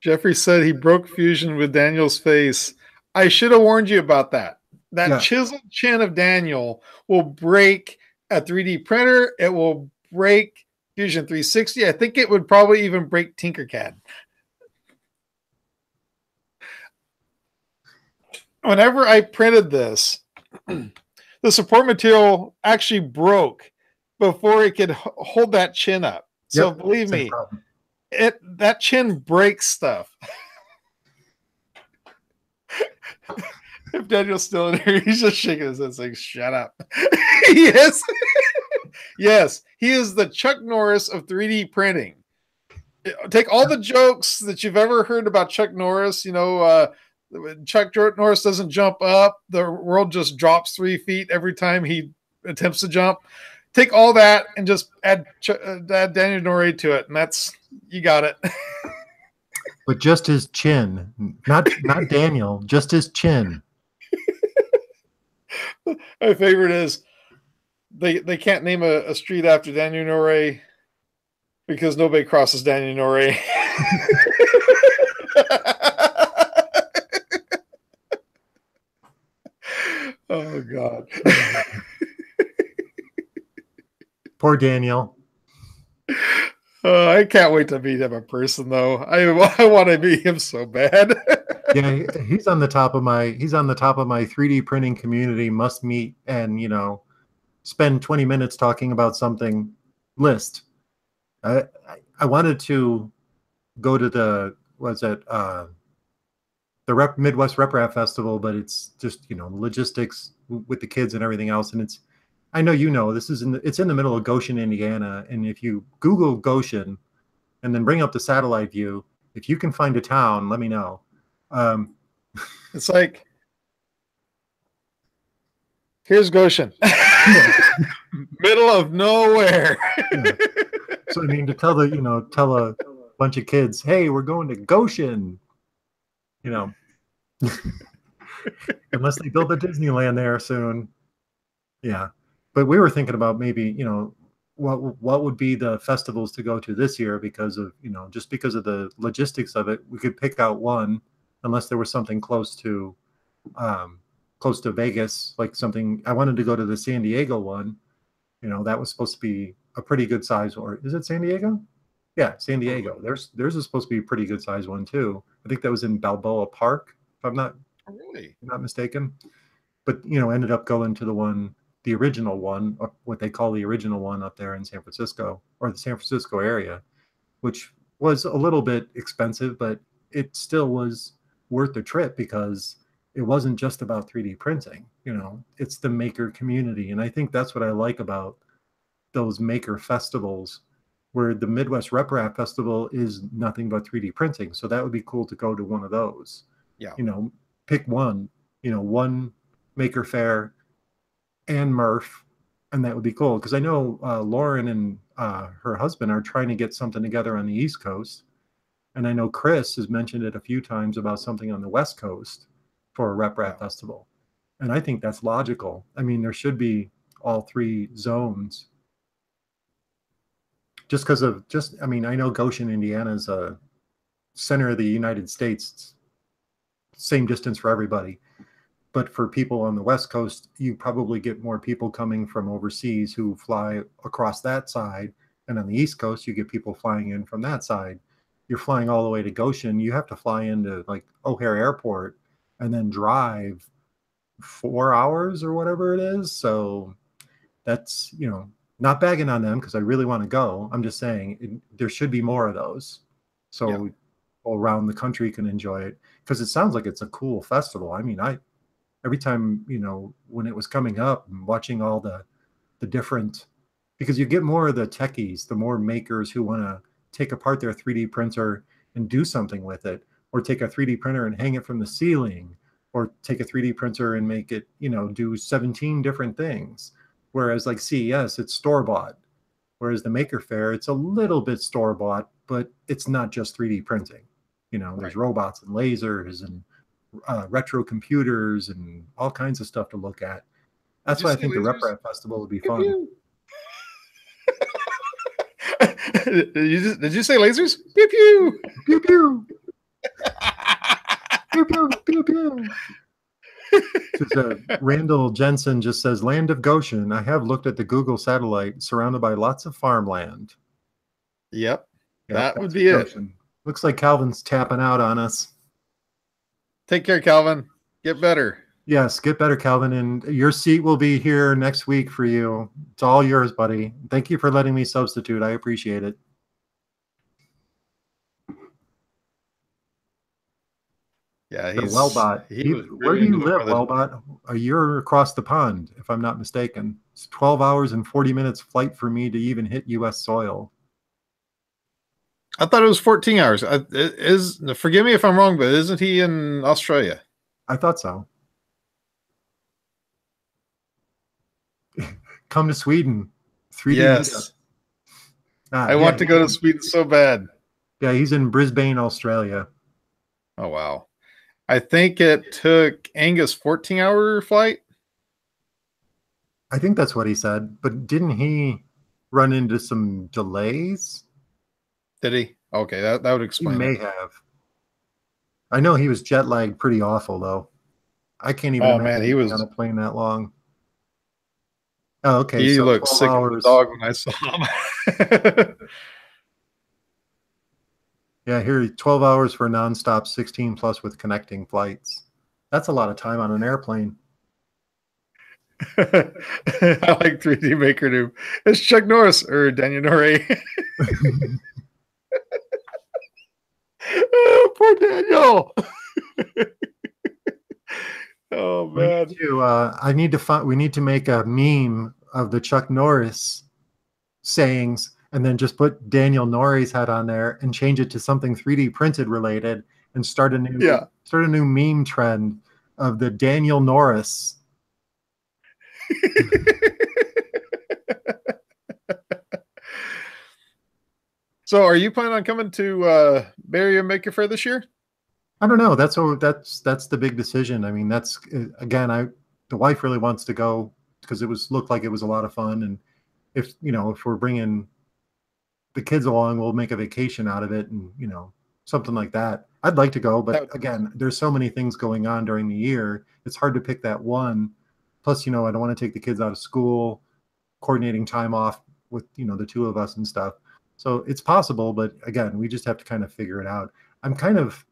Jeffrey said he broke Fusion with Daniel's face. I should have warned you about that. That chiseled chin of Daniel will break a 3D printer. It will break Fusion 360. I think it would probably even break Tinkercad. Whenever I printed this, the support material actually broke before it could hold that chin up. So believe me, that chin breaks stuff. If Daniel's still in here, he's just shaking his head saying, shut up. Yes. Yes. He is the Chuck Norris of 3D printing. Take all the jokes that you've ever heard about Chuck Norris. Chuck Norris doesn't jump up. The world just drops 3 feet every time he attempts to jump. Take all that and just add Daniel Norrie to it. And you got it. But just his chin, not Daniel, just his chin. My favorite is they can't name a street after Daniel Norrie. Because nobody crosses Daniel Norrie. Oh God. Poor Daniel. I can't wait to meet him in person, though. I want to meet him so bad. Yeah, he's on the top of my 3D printing community must meet and spend 20 minutes talking about something list. I wanted to go to the Midwest Rep Rap Festival, but it's just logistics with the kids and everything else, and I know this is it's in the middle of Goshen, Indiana, and if you Google Goshen and then bring up the satellite view, if you can find a town, let me know. It's like, here's Goshen, middle of nowhere. Yeah. So I mean, to tell a bunch of kids, hey, we're going to Goshen, unless they build a Disneyland there soon. Yeah, but we were thinking about maybe what would be the festivals to go to this year because of just because of the logistics of it. We could pick out one, unless there was something close to Vegas, like something. I wanted to go to the San Diego one. That was supposed to be a pretty good size. Or is it San Diego? Yeah, San Diego. There's supposed to be a pretty good size one too. I think that was in Balboa Park, if I'm not mistaken. But ended up going to the original one, what they call the original one up there in San Francisco, or the San Francisco area, which was a little bit expensive, but it still was worth the trip because it wasn't just about 3D printing. It's the maker community. And I think that's what I like about those maker festivals, where the Midwest Rep Rap Festival is nothing but 3D printing. So that would be cool to go to one of those. Yeah. Pick one, one maker fair and Murph, and that would be cool. Because I know Lauren and her husband are trying to get something together on the East Coast. And I know Chris has mentioned it a few times about something on the West Coast for a Rep Rap Festival. And I think that's logical. I mean, there should be all three zones. Just because I know Goshen, Indiana is a center of the United States, same distance for everybody. But for people on the West Coast, you probably get more people coming from overseas who fly across that side. And on the East Coast, you get people flying in from that side. You're flying all the way to Goshen. You have to fly into like O'Hare Airport and then drive 4 hours or whatever it is. So that's, not bagging on them because I really want to go. I'm just saying there should be more of those. So all around the country can enjoy it, because it sounds like it's a cool festival. I mean, every time, when it was coming up and watching all the different, because you get more of the techies, the more makers who want to take apart their 3D printer and do something with it, or take a 3D printer and hang it from the ceiling, or take a 3D printer and make it, do 17 different things. Whereas like CES, it's store-bought. Whereas the Maker Faire, it's a little bit store-bought, but it's not just 3D printing. There's robots and lasers and retro computers and all kinds of stuff to look at. That's why I think the Rep Rap Festival would be fun. Did you say lasers? Pew pew pew pew pew pew pew pew. Randall Jensen just says, "Land of Goshen. I have looked at the Google satellite, surrounded by lots of farmland." Yep, that would be Goshen. It. Looks like Calvin's tapping out on us. Take care, Calvin. Get better. Yes, get better, Calvin. And your seat will be here next week for you. It's all yours, buddy. Thank you for letting me substitute. I appreciate it. Yeah, he's Wellbot. Where do you live, Wellbot? You're across the pond, if I'm not mistaken. It's 12 hours and 40 minutes flight for me to even hit U.S. soil. I thought it was 14 hours. Forgive me if I'm wrong, but isn't he in Australia? I thought so. Come to Sweden. 3D. Yes. I want to go to Sweden so bad. Yeah, he's in Brisbane, Australia. Oh, wow. I think it took Angus 14-hour flight. I think that's what he said. But didn't he run into some delays? Did he? Okay, that would He explain may it. have. I know he was jet lagged pretty awful though. I can't even Oh man, imagine being on a plane that long. Oh, okay, he so looked 12 sick as a hours. dog when I saw him. Yeah, here 12 hours for nonstop, 16 plus with connecting flights. That's a lot of time on an airplane. I like 3D Maker Noob. It's Chuck Norris or Daniel Norrie. Oh, poor Daniel. Oh man. I need to find. We need to make a meme of the Chuck Norris sayings, and then just put Daniel Norrie's head on there and change it to something 3D printed related, and Yeah. start a new meme trend of the Daniel Norris. So, are you planning on coming to Bay Area Maker Fair this year? I don't know. That's the big decision. I mean, that's again, the wife really wants to go because looked like it was a lot of fun, and if if we're bringing the kids along, we'll make a vacation out of it, and something like that. I'd like to go, but again, there's so many things going on during the year. It's hard to pick that one. Plus, I don't want to take the kids out of school, coordinating time off with the two of us and stuff. So it's possible, but again, we just have to kind of figure it out. I'm kind of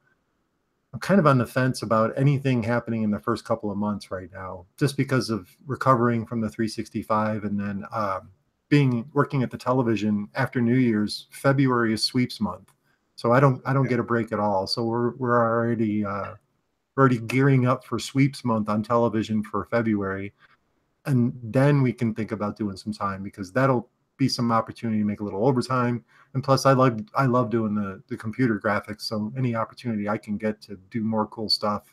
on the fence about anything happening in the first couple of months right now, just because of recovering from the 365 and then working at the television after New Year's. February is sweeps month, so I don't get a break at all. So we're already gearing up for sweeps month on television for February, and then we can think about doing some time, because that'll be some opportunity to make a little overtime. And plus, I love doing the computer graphics, so any opportunity I can get to do more cool stuff.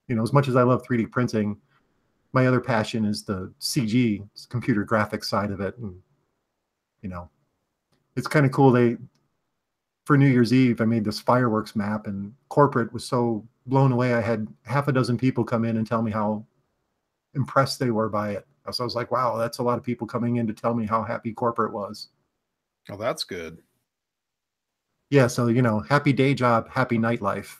As much as I love 3D printing, my other passion is the CG, computer graphics side of it. And it's kind of cool. For New Year's Eve, I made this fireworks map, and corporate was so blown away. I had half a dozen people come in and tell me how impressed they were by it. So I was like, wow, that's a lot of people coming in to tell me how happy corporate was. Oh, that's good. Yeah, so happy day job, happy nightlife.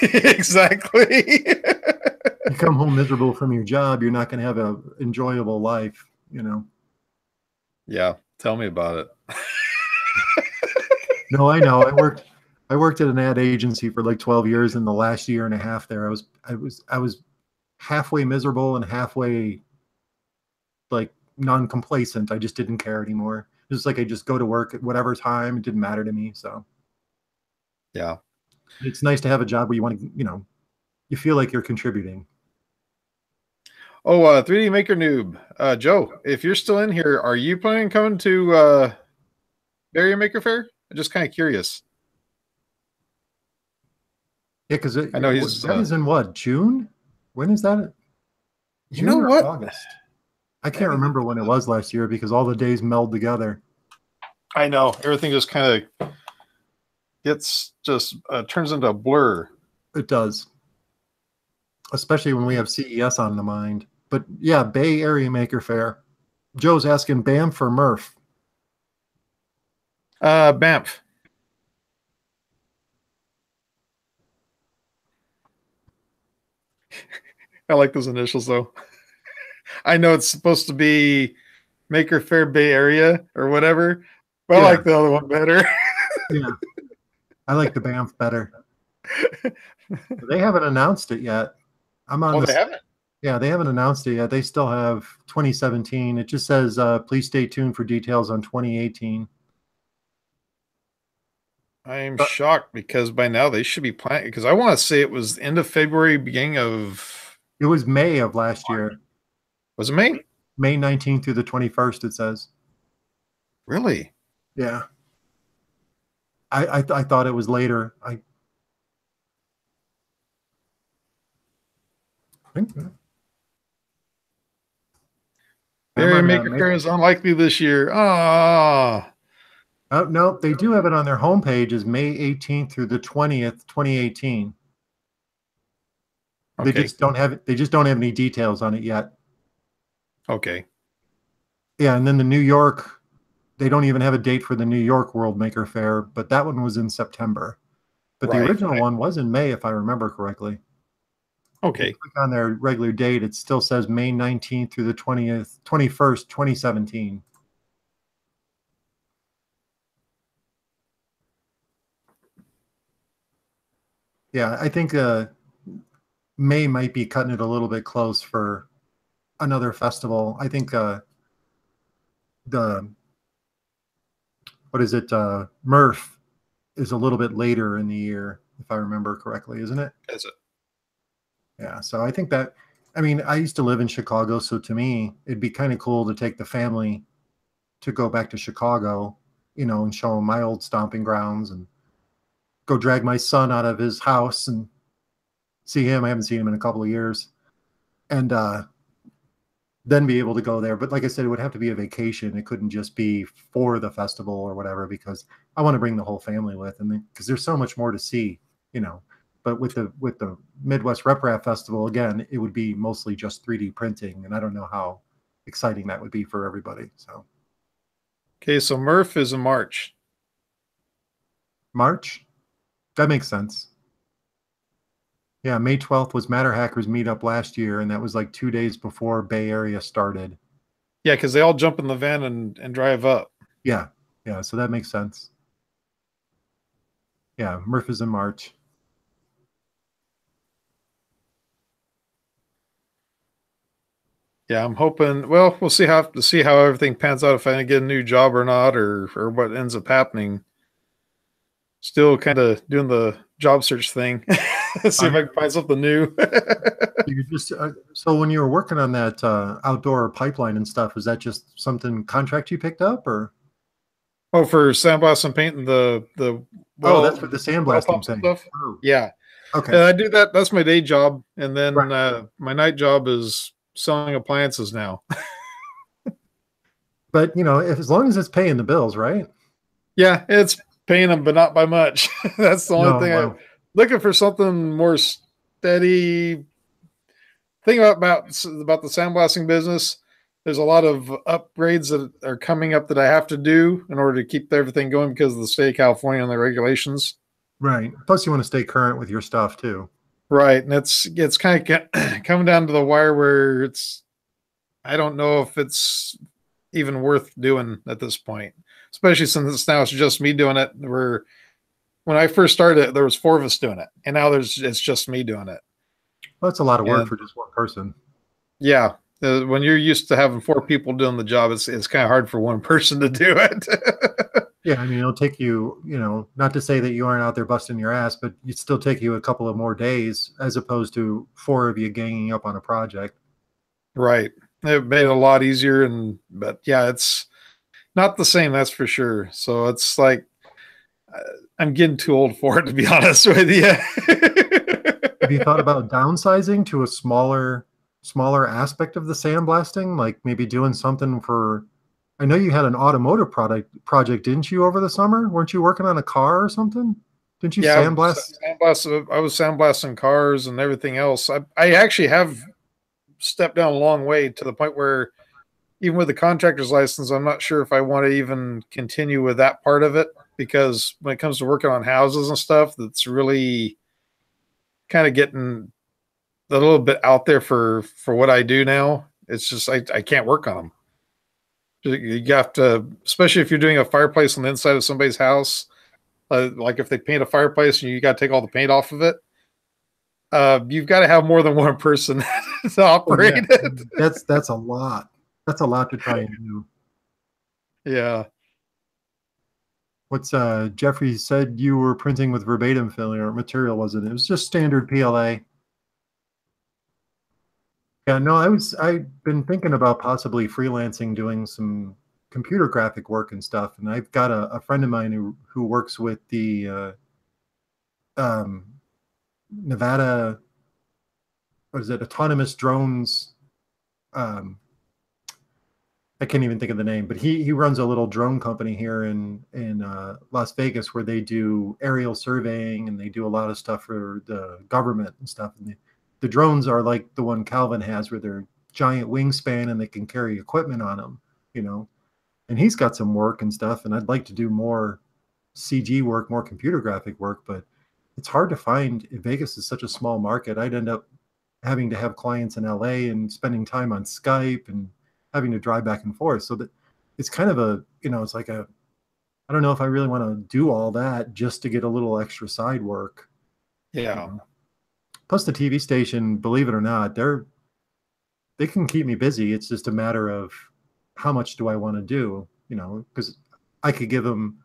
Exactly. You come home miserable from your job, you're not going to have an enjoyable life. Yeah, tell me about it. No, I know. I worked at an ad agency for like 12 years. In the last year and a half there, I was halfway miserable and halfway like non-complacent. I just didn't care anymore. It was like I just go to work at whatever time. It didn't matter to me. So yeah, it's nice to have a job where you want to, you feel like you're contributing. Oh, 3D Maker Noob. Joe, if you're still in here, are you planning on coming to Bay Area Maker Fair? I'm just kind of curious. Yeah, because I know he's that is in what, June? When is that? You know what? August. I can't remember when it was last year because all the days meld together. I know. Everything just kind of turns into a blur. It does. Especially when we have CES on the mind. But yeah, Bay Area Maker Fair. Joe's asking Banff or Murph? Banff. I like those initials though. I know it's supposed to be Maker Fair Bay Area or whatever, but I like the other one better. Yeah. I like the Banff better. They haven't announced it yet. They haven't? Yeah, they haven't announced it yet. They still have 2017. It just says, please stay tuned for details on 2018. I am shocked because by now they should be planning, because I want to say it was end of February, beginning of... It was May of last year. Was it May? May 19th through the 21st, it says. Really? Yeah. I thought it was later. I think Area Maker Fair is unlikely this year. Oh, no, they do have it on their homepage as May 18th through the 20th, 2018. Okay. They just don't have any details on it yet. Okay. Yeah, and then the New York they don't even have a date for the New York World Maker Faire, but that one was in September. But the Right. original one was in May, if I remember correctly. Okay. Click on their regular date, it still says May 19th through the 21st, 2017. Yeah, I think May might be cutting it a little bit close for another festival. I think the what is it? Murph is a little bit later in the year, if I remember correctly, isn't it? Is it? Yeah. So I think that, I mean, I used to live in Chicago, so to me, it'd be kind of cool to take the family to go back to Chicago, and show them my old stomping grounds and go drag my son out of his house and see him. I haven't seen him in a couple of years. And then be able to go there. But like I said, it would have to be a vacation. It couldn't just be for the festival or whatever, because I want to bring the whole family with, and because there's so much more to see, But with the Midwest Rep Rap Festival, again, it would be mostly just 3D printing, and I don't know how exciting that would be for everybody. So, Okay, so Murph is in March. March, that makes sense. Yeah, May 12th was Matter Hackers meetup last year, and that was like 2 days before Bay Area started. Yeah, because they all jump in the van and drive up. Yeah, so that makes sense. Yeah, Murph is in March. Yeah, I'm hoping. Well, we'll see how everything pans out, if I get a new job or not, or what ends up happening. Still kind of doing the job search thing. See if I can find something new. You just so when you were working on that outdoor pipeline and stuff, is that just something contract you picked up, or? Oh, for sandblasting, painting the well, that's for the sandblasting thing. Stuff. Oh. Yeah. Okay. And I do that. That's my day job, and then right. My night job is selling appliances now. But as long as it's paying the bills, right? Yeah, it's paying them, but not by much. That's the only thing. Wow. I'm looking for something more steady. Thing about the sandblasting business, there's a lot of upgrades that are coming up that I have to do in order to keep everything going because of the state of California and the regulations. Right. Plus, you want to stay current with your stuff too. Right, and it's kind of coming down to the wire where I don't know if it's even worth doing at this point, especially since now it's just me doing it. When I first started, there was 4 of us doing it, and now it's just me doing it. Well, that's a lot of work for just one person. Yeah, when you're used to having 4 people doing the job, it's kind of hard for one person to do it. Yeah, I mean, it'll take you, not to say that you aren't out there busting your ass, but it'd still take you a couple of more days as opposed to 4 of you ganging up on a project. Right. It made it a lot easier, but yeah, it's not the same, that's for sure. So it's like I'm getting too old for it, to be honest with you. Have you thought about downsizing to a smaller aspect of the sandblasting, like maybe doing something for? I know you had an automotive project, didn't you, over the summer? Weren't you working on a car or something? Didn't you sandblast? I was sandblasting cars and everything else. I actually have stepped down a long way to the point where even with the contractor's license, I'm not sure if I want to even continue with that part of it, because when it comes to working on houses and stuff, that's really kind of getting a little bit out there for what I do now. It's just I can't work on them. You have to, especially if you're doing a fireplace on the inside of somebody's house, like if they paint a fireplace and you got to take all the paint off of it, you've got to have more than one person to operate it. That's a lot. That's a lot to try and do. Yeah. What's Jeffrey said you were printing with verbatim filler? What material was it? It was just standard PLA. Yeah, no, I've been thinking about possibly freelancing, doing some computer graphic work and stuff. And I've got a friend of mine who works with the Nevada, what is it, autonomous drones. I can't even think of the name, but he runs a little drone company here in Las Vegas where they do aerial surveying and they do a lot of stuff for the government and stuff. And the drones are like the one Calvin has, where they're giant wingspan and they can carry equipment on them, and he's got some work and stuff, and I'd like to do more CG work, more computer graphic work, but it's hard to find. Vegas is such a small market. I'd end up having to have clients in LA and spending time on Skype and having to drive back and forth. So that it's kind of a, it's like a, I don't know if I really want to do all that just to get a little extra side work. Yeah. Plus the TV station, believe it or not, they can keep me busy. It's just a matter of how much do I want to do, because I could give them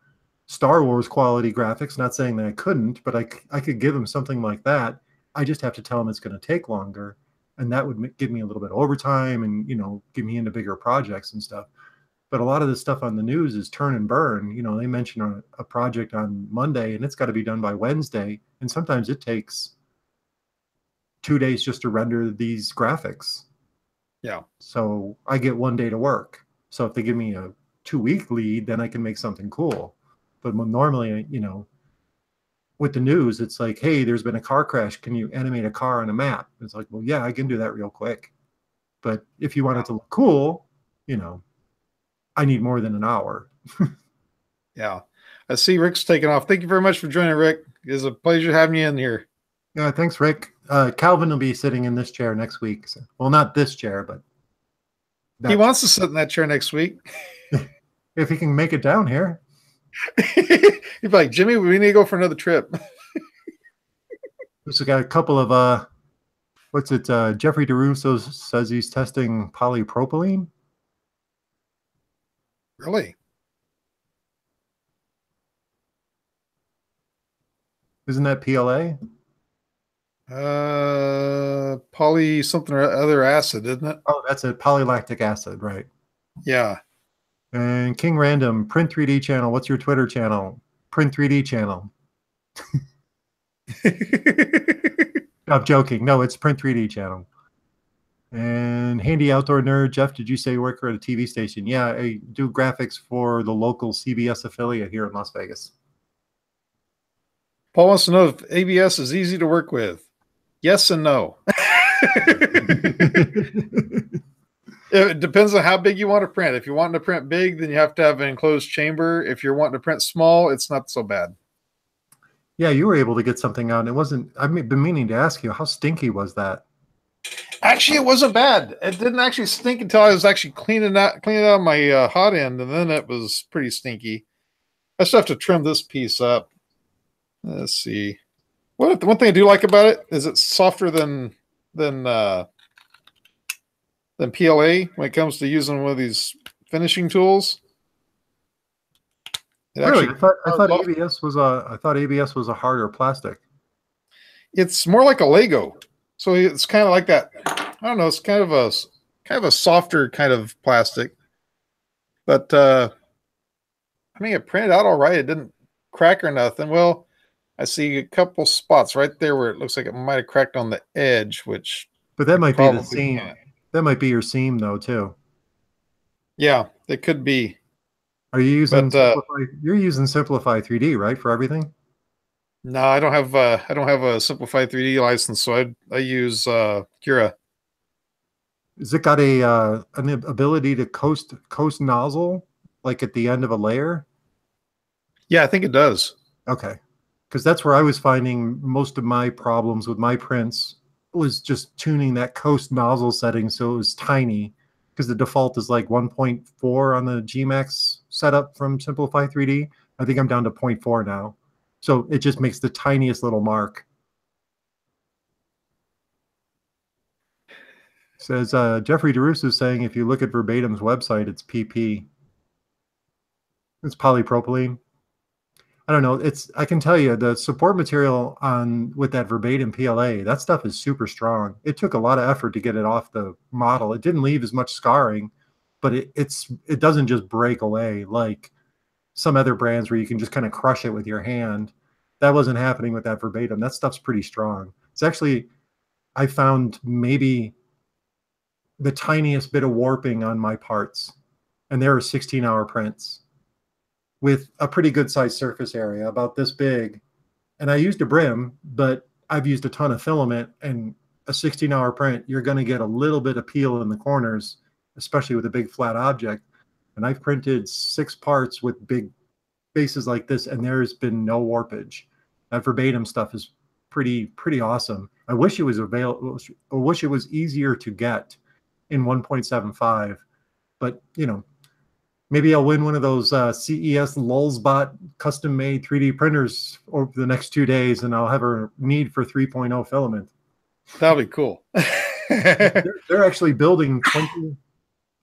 Star Wars quality graphics, not saying that I couldn't, but I could give them something like that. I just have to tell them it's going to take longer, and that would give me a little bit of overtime and, get me into bigger projects and stuff. But a lot of the stuff on the news is turn and burn. They mention a project on Monday and it's got to be done by Wednesday. And sometimes it takes 2 days just to render these graphics. Yeah. So I get 1 day to work. So if they give me a 2-week lead, then I can make something cool. But normally, with the news, it's like, hey, there's been a car crash. Can you animate a car on a map? It's like, well, yeah, I can do that real quick. But if you want it to look cool, I need more than an hour. Yeah. I see Rick's taking off. Thank you very much for joining, Rick. It's a pleasure having you in here. Yeah, thanks, Rick. Calvin will be sitting in this chair next week. So, well, not this chair, but he wants to sit in that chair next week. If he can make it down here. He'd be like, Jimmy, we need to go for another trip. So we got a couple of Jeffrey DeRusso says he's testing polypropylene. Really? Isn't that PLA? Poly something or other acid, isn't it? Oh, that's a polylactic acid, right? Yeah. And King Random, Print 3D channel. What's your Twitter channel? Print 3D channel. I'm joking. No, it's Print 3D channel. And Handy Outdoor Nerd, Jeff, did you say you work at a TV station? Yeah, I do graphics for the local CBS affiliate here in Las Vegas. Paul wants to know if ABS is easy to work with. Yes and no. It depends on how big you want to print. If you're wanting to print big, then you have to have an enclosed chamber. If you're wanting to print small, it's not so bad. Yeah, you were able to get something out. And it wasn't, I've been meaning to ask you, how stinky was that? Actually, it wasn't bad. It didn't actually stink until I was actually cleaning out my hot end, and then it was pretty stinky. I just have to trim this piece up. Let's see. One thing I do like about it is it's softer than PLA when it comes to using one of these finishing tools. Really? I thought ABS was a harder plastic. It's more like a Lego. So it's kind of like that. I don't know. It's kind of a softer kind of plastic, but I mean, it printed out all right. It didn't crack or nothing. Well, I see a couple spots right there where it looks like it might have cracked on the edge, but that might be the seam. That might be your seam though, too. Yeah, it could be. Are you using you're using Simplify 3D, right, for everything? No, I don't have a Simplify 3D license, so I use Cura. Has it got an ability to coast nozzle like at the end of a layer? Yeah, I think it does. Okay. Because that's where I was finding most of my problems with my prints was just tuning that coast nozzle setting so it was tiny, because the default is like 1.4 on the Gmax setup from Simplify 3D. I think I'm down to 0.4 now. So it just makes the tiniest little mark. Says Jeffrey DeRusso saying if you look at Verbatim's website, it's PP. It's polypropylene. I don't know. I can tell you the support material with that Verbatim PLA, that stuff is super strong. It took a lot of effort to get it off the model. It didn't leave as much scarring, but it doesn't just break away like some other brands where you can just kind of crush it with your hand. That wasn't happening with that Verbatim. That stuff's pretty strong. It's actually, I found maybe the tiniest bit of warping on my parts, and there are 16-hour prints with a pretty good sized surface area, about this big. And I used a brim, but I've used a ton of filament, and a 16-hour print, you're going to get a little bit of peel in the corners, especially with a big flat object. and I've printed 6 parts with big bases like this, and there's been no warpage. That verbatim stuff is pretty awesome. I wish it was available. I wish it was easier to get in 1.75, but you know, maybe I'll win one of those CES Lulzbot custom-made 3D printers over the next 2 days, and I'll have a need for 3.0 filament. That'll be cool. They're actually building 20.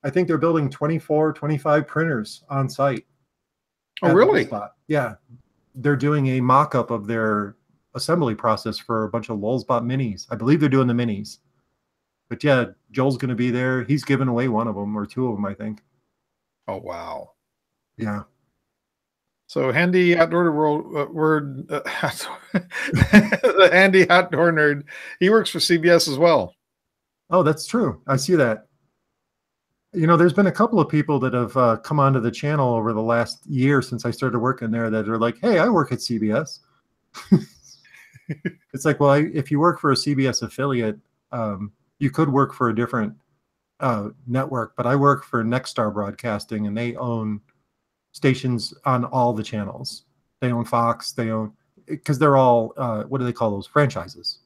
I think they're building 24, 25 printers on site. Oh, really? Yeah. They're doing a mock-up of their assembly process for a bunch of Lulzbot minis. I believe they're doing the minis. But yeah, Joel's going to be there. He's giving away one of them or 2 of them, I think. Oh, wow. Yeah. So Handy Outdoor World, the Handy Outdoor Nerd, he works for CBS as well. Oh, that's true. I see that. You know, there's been a couple of people that have come onto the channel over the last year since I started working there that are like, hey, I work at CBS. It's like, well, if you work for a CBS affiliate, you could work for a different network, but I work for Nexstar Broadcasting, and they own stations on all the channels. They own Fox. They own, because they're all, what do they call those? Franchises,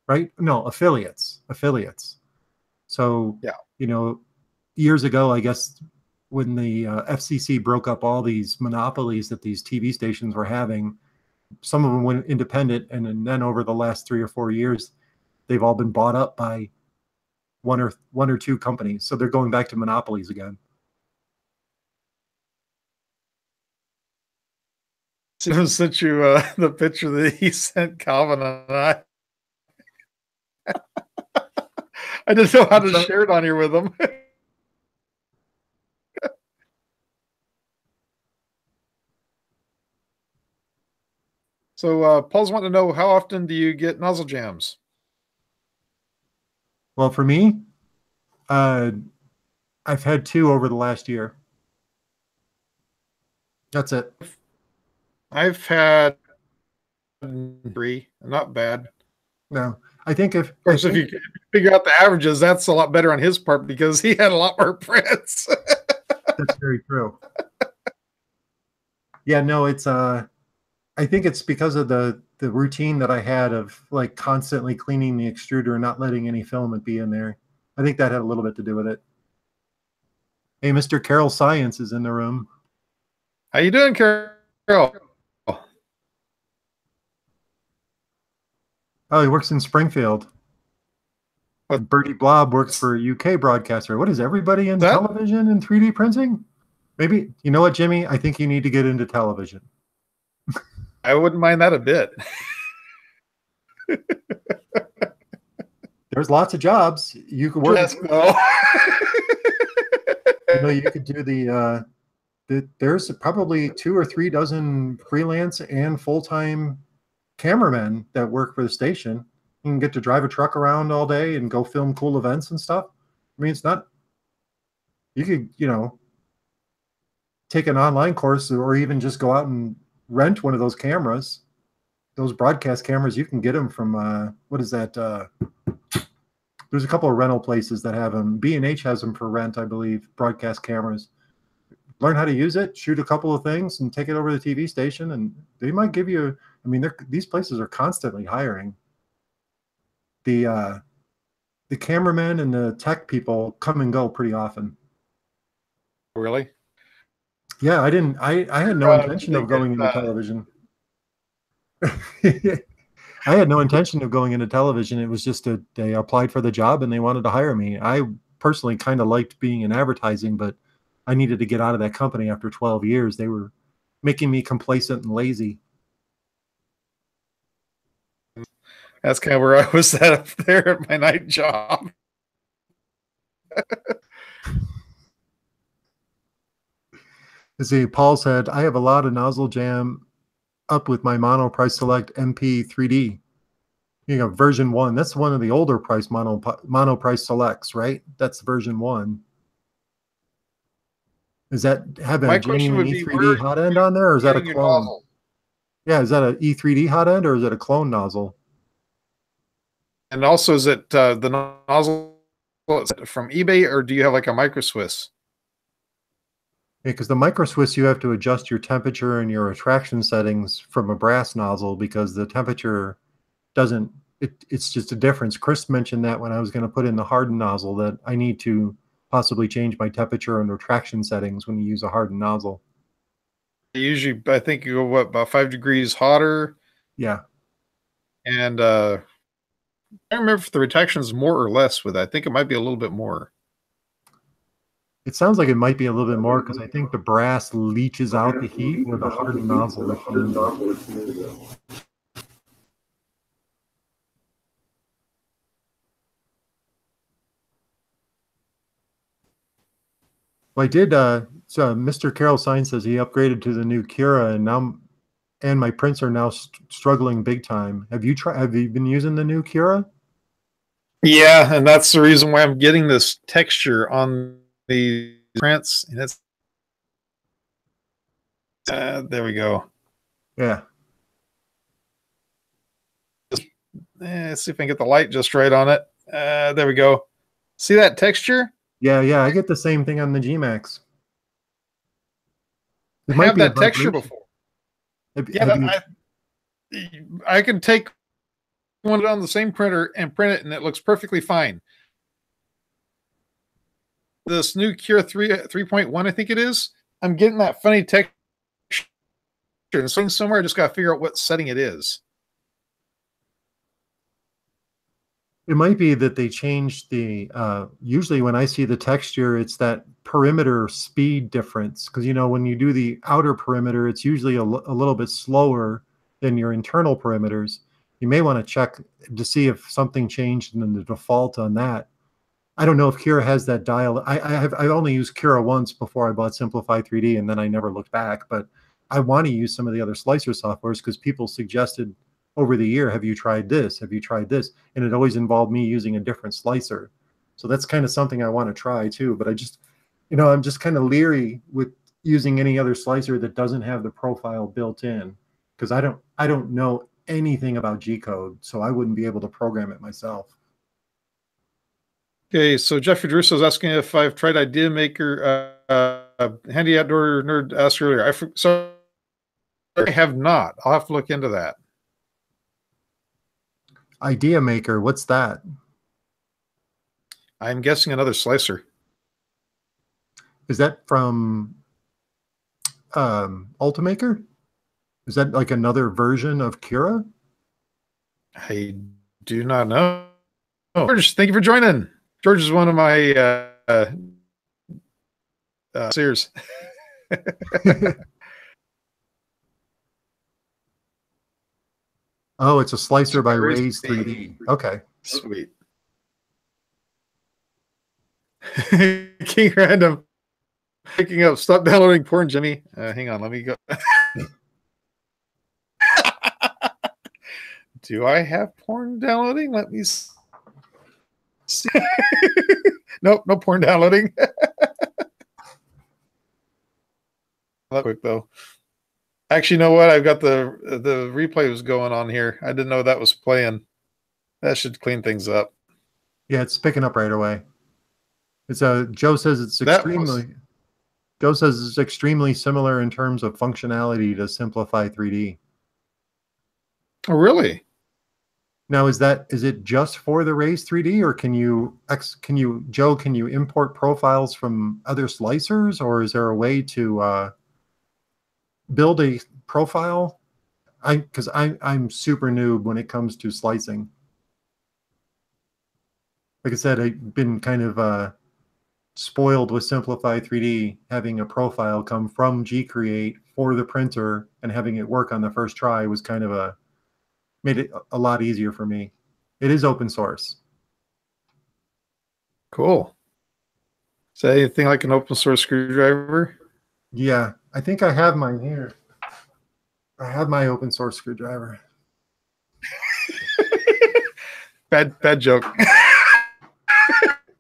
right? No, affiliates. So, yeah, you know, years ago, I guess, when the FCC broke up all these monopolies that these TV stations were having, some of them went independent, and then over the last 3 or 4 years, they've all been bought up by one or two companies. So they're going back to monopolies again. Sent you the picture that he sent Calvin and I. I didn't know how to share it on here with him. So Paul's wanting to know, how often do you get nozzle jams? Well, for me, I've had 2 over the last year. That's it. I've had 3. Not bad. No, I think if you figure out the averages, that's a lot better on his part because he had a lot more prints. That's very true. Yeah, no, it's I think it's because of the routine that I had of like constantly cleaning the extruder and not letting any filament be in there. I think that had a little bit to do with it. Hey, Mr. Carol Science is in the room. How you doing, Carol? Oh, he works in Springfield. Bertie Blob works for a UK broadcaster. What is everybody in television and 3D printing? Maybe, you know what, Jimmy? I think you need to get into television. I wouldn't mind that a bit. There's lots of jobs. You could work. Yes, no. You know, you could do there's probably 2 or 3 dozen freelance and full-time cameramen that work for the station. You can get to drive a truck around all day and go film cool events and stuff. I mean, it's not, you could, you know, take an online course or even just go out and rent one of those cameras, those broadcast cameras. You can get them from, what is that? There's a couple of rental places that have them. B&H has them for rent, I believe, broadcast cameras. Learn how to use it, shoot a couple of things, and take it over to the TV station, and they might give you, I mean, these places are constantly hiring. The cameramen and the tech people come and go pretty often. Really? Yeah, I had no intention of going into television. I had no intention of going into television. It was just they applied for the job and they wanted to hire me. I personally kind of liked being in advertising, but I needed to get out of that company after 12 years. They were making me complacent and lazy. That's kind of where I was at up there at my night job. See, Paul said, I have a lot of nozzle jam up with my Monoprice Select MP 3D. You know, version 1. That's one of the older price Monoprice Selects, right? That's version 1. Is that having a genuine E3D hot end on there, or is that a clone? Yeah, is that an E3D hot end, or is it a clone nozzle? And also, is it the nozzle from eBay, or do you have like a Micro Swiss? Yeah, because the micro Swiss, you have to adjust your temperature and your attraction settings from a brass nozzle because the temperature doesn't, it's just a difference. Chris mentioned that when I was going to put in the hardened nozzle that I need to possibly change my temperature and retraction settings when you use a hardened nozzle. Usually, I think you go about 5 degrees hotter. Yeah. And I don't remember if the retraction is more or less with that. I think it might be a little bit more. It sounds like it might be a little bit more because I think the brass leaches out the heat with a hardened nozzle. Well, I did. So Mr. Carroll Sign says he upgraded to the new Cura, and now, and my prints are now struggling big time. Have you tried? Have you been using the new Cura? Yeah, and that's the reason why I'm getting this texture on the prints. And it's there we go. Yeah. Let's see if I can get the light just right on it. There we go. See that texture? Yeah, I get the same thing on the G-Max. I have that texture before. I can take one on the same printer and print it, and it looks perfectly fine. This new Cura 3.1, I think it is, I'm getting that funny texture. And somewhere I just got to figure out what setting it is. It might be that they changed the, usually when I see the texture, it's that perimeter speed difference. Because, when you do the outer perimeter, it's usually a little bit slower than your internal perimeters. You may want to check to see if something changed in the default on that. I don't know if Cura has that dial. I only used Cura once before I bought Simplify 3D, and then I never looked back. But I want to use some of the other slicer softwares because people suggested over the year, have you tried this? Have you tried this? And it always involved me using a different slicer. So that's kind of something I want to try too. But I just, I'm just kind of leery with using any other slicer that doesn't have the profile built in because I don't know anything about G-code, so I wouldn't be able to program it myself. Okay, so Jeffrey Drusso is asking if I've tried Idea Maker. Handy Outdoor Nerd asked earlier. I have not. I'll have to look into that. Idea Maker, what's that? I'm guessing another slicer. Is that from Ultimaker? Is that like another version of Cura? I do not know. George, thank you for joining. George is one of my seers. Oh, it's a slicer by Raise 3D. Okay. Sweet. King Random. Picking up. Stop downloading porn, Jimmy. Hang on. Let me go. Do I have porn downloading? Let me see. Nope, no porn downloading. Not quick though. Actually, you know what? I've got the replay was going on here. I didn't know that was playing. That should clean things up. Yeah, it's picking up right away. It's Joe says it's extremely. Joe says it's extremely similar in terms of functionality to Simplify 3D. Oh, really? Now, is it just for the Raise 3D, or can you import profiles from other slicers, or is there a way to build a profile? Because I'm super noob when it comes to slicing. Like I said, I've been kind of spoiled with Simplify 3D, having a profile come from G-Create for the printer and having it work on the first try was kind of made it a lot easier for me. It is open source. Cool. Is that anything like an open source screwdriver? Yeah, I think I have mine here. I have my open source screwdriver. Bad joke.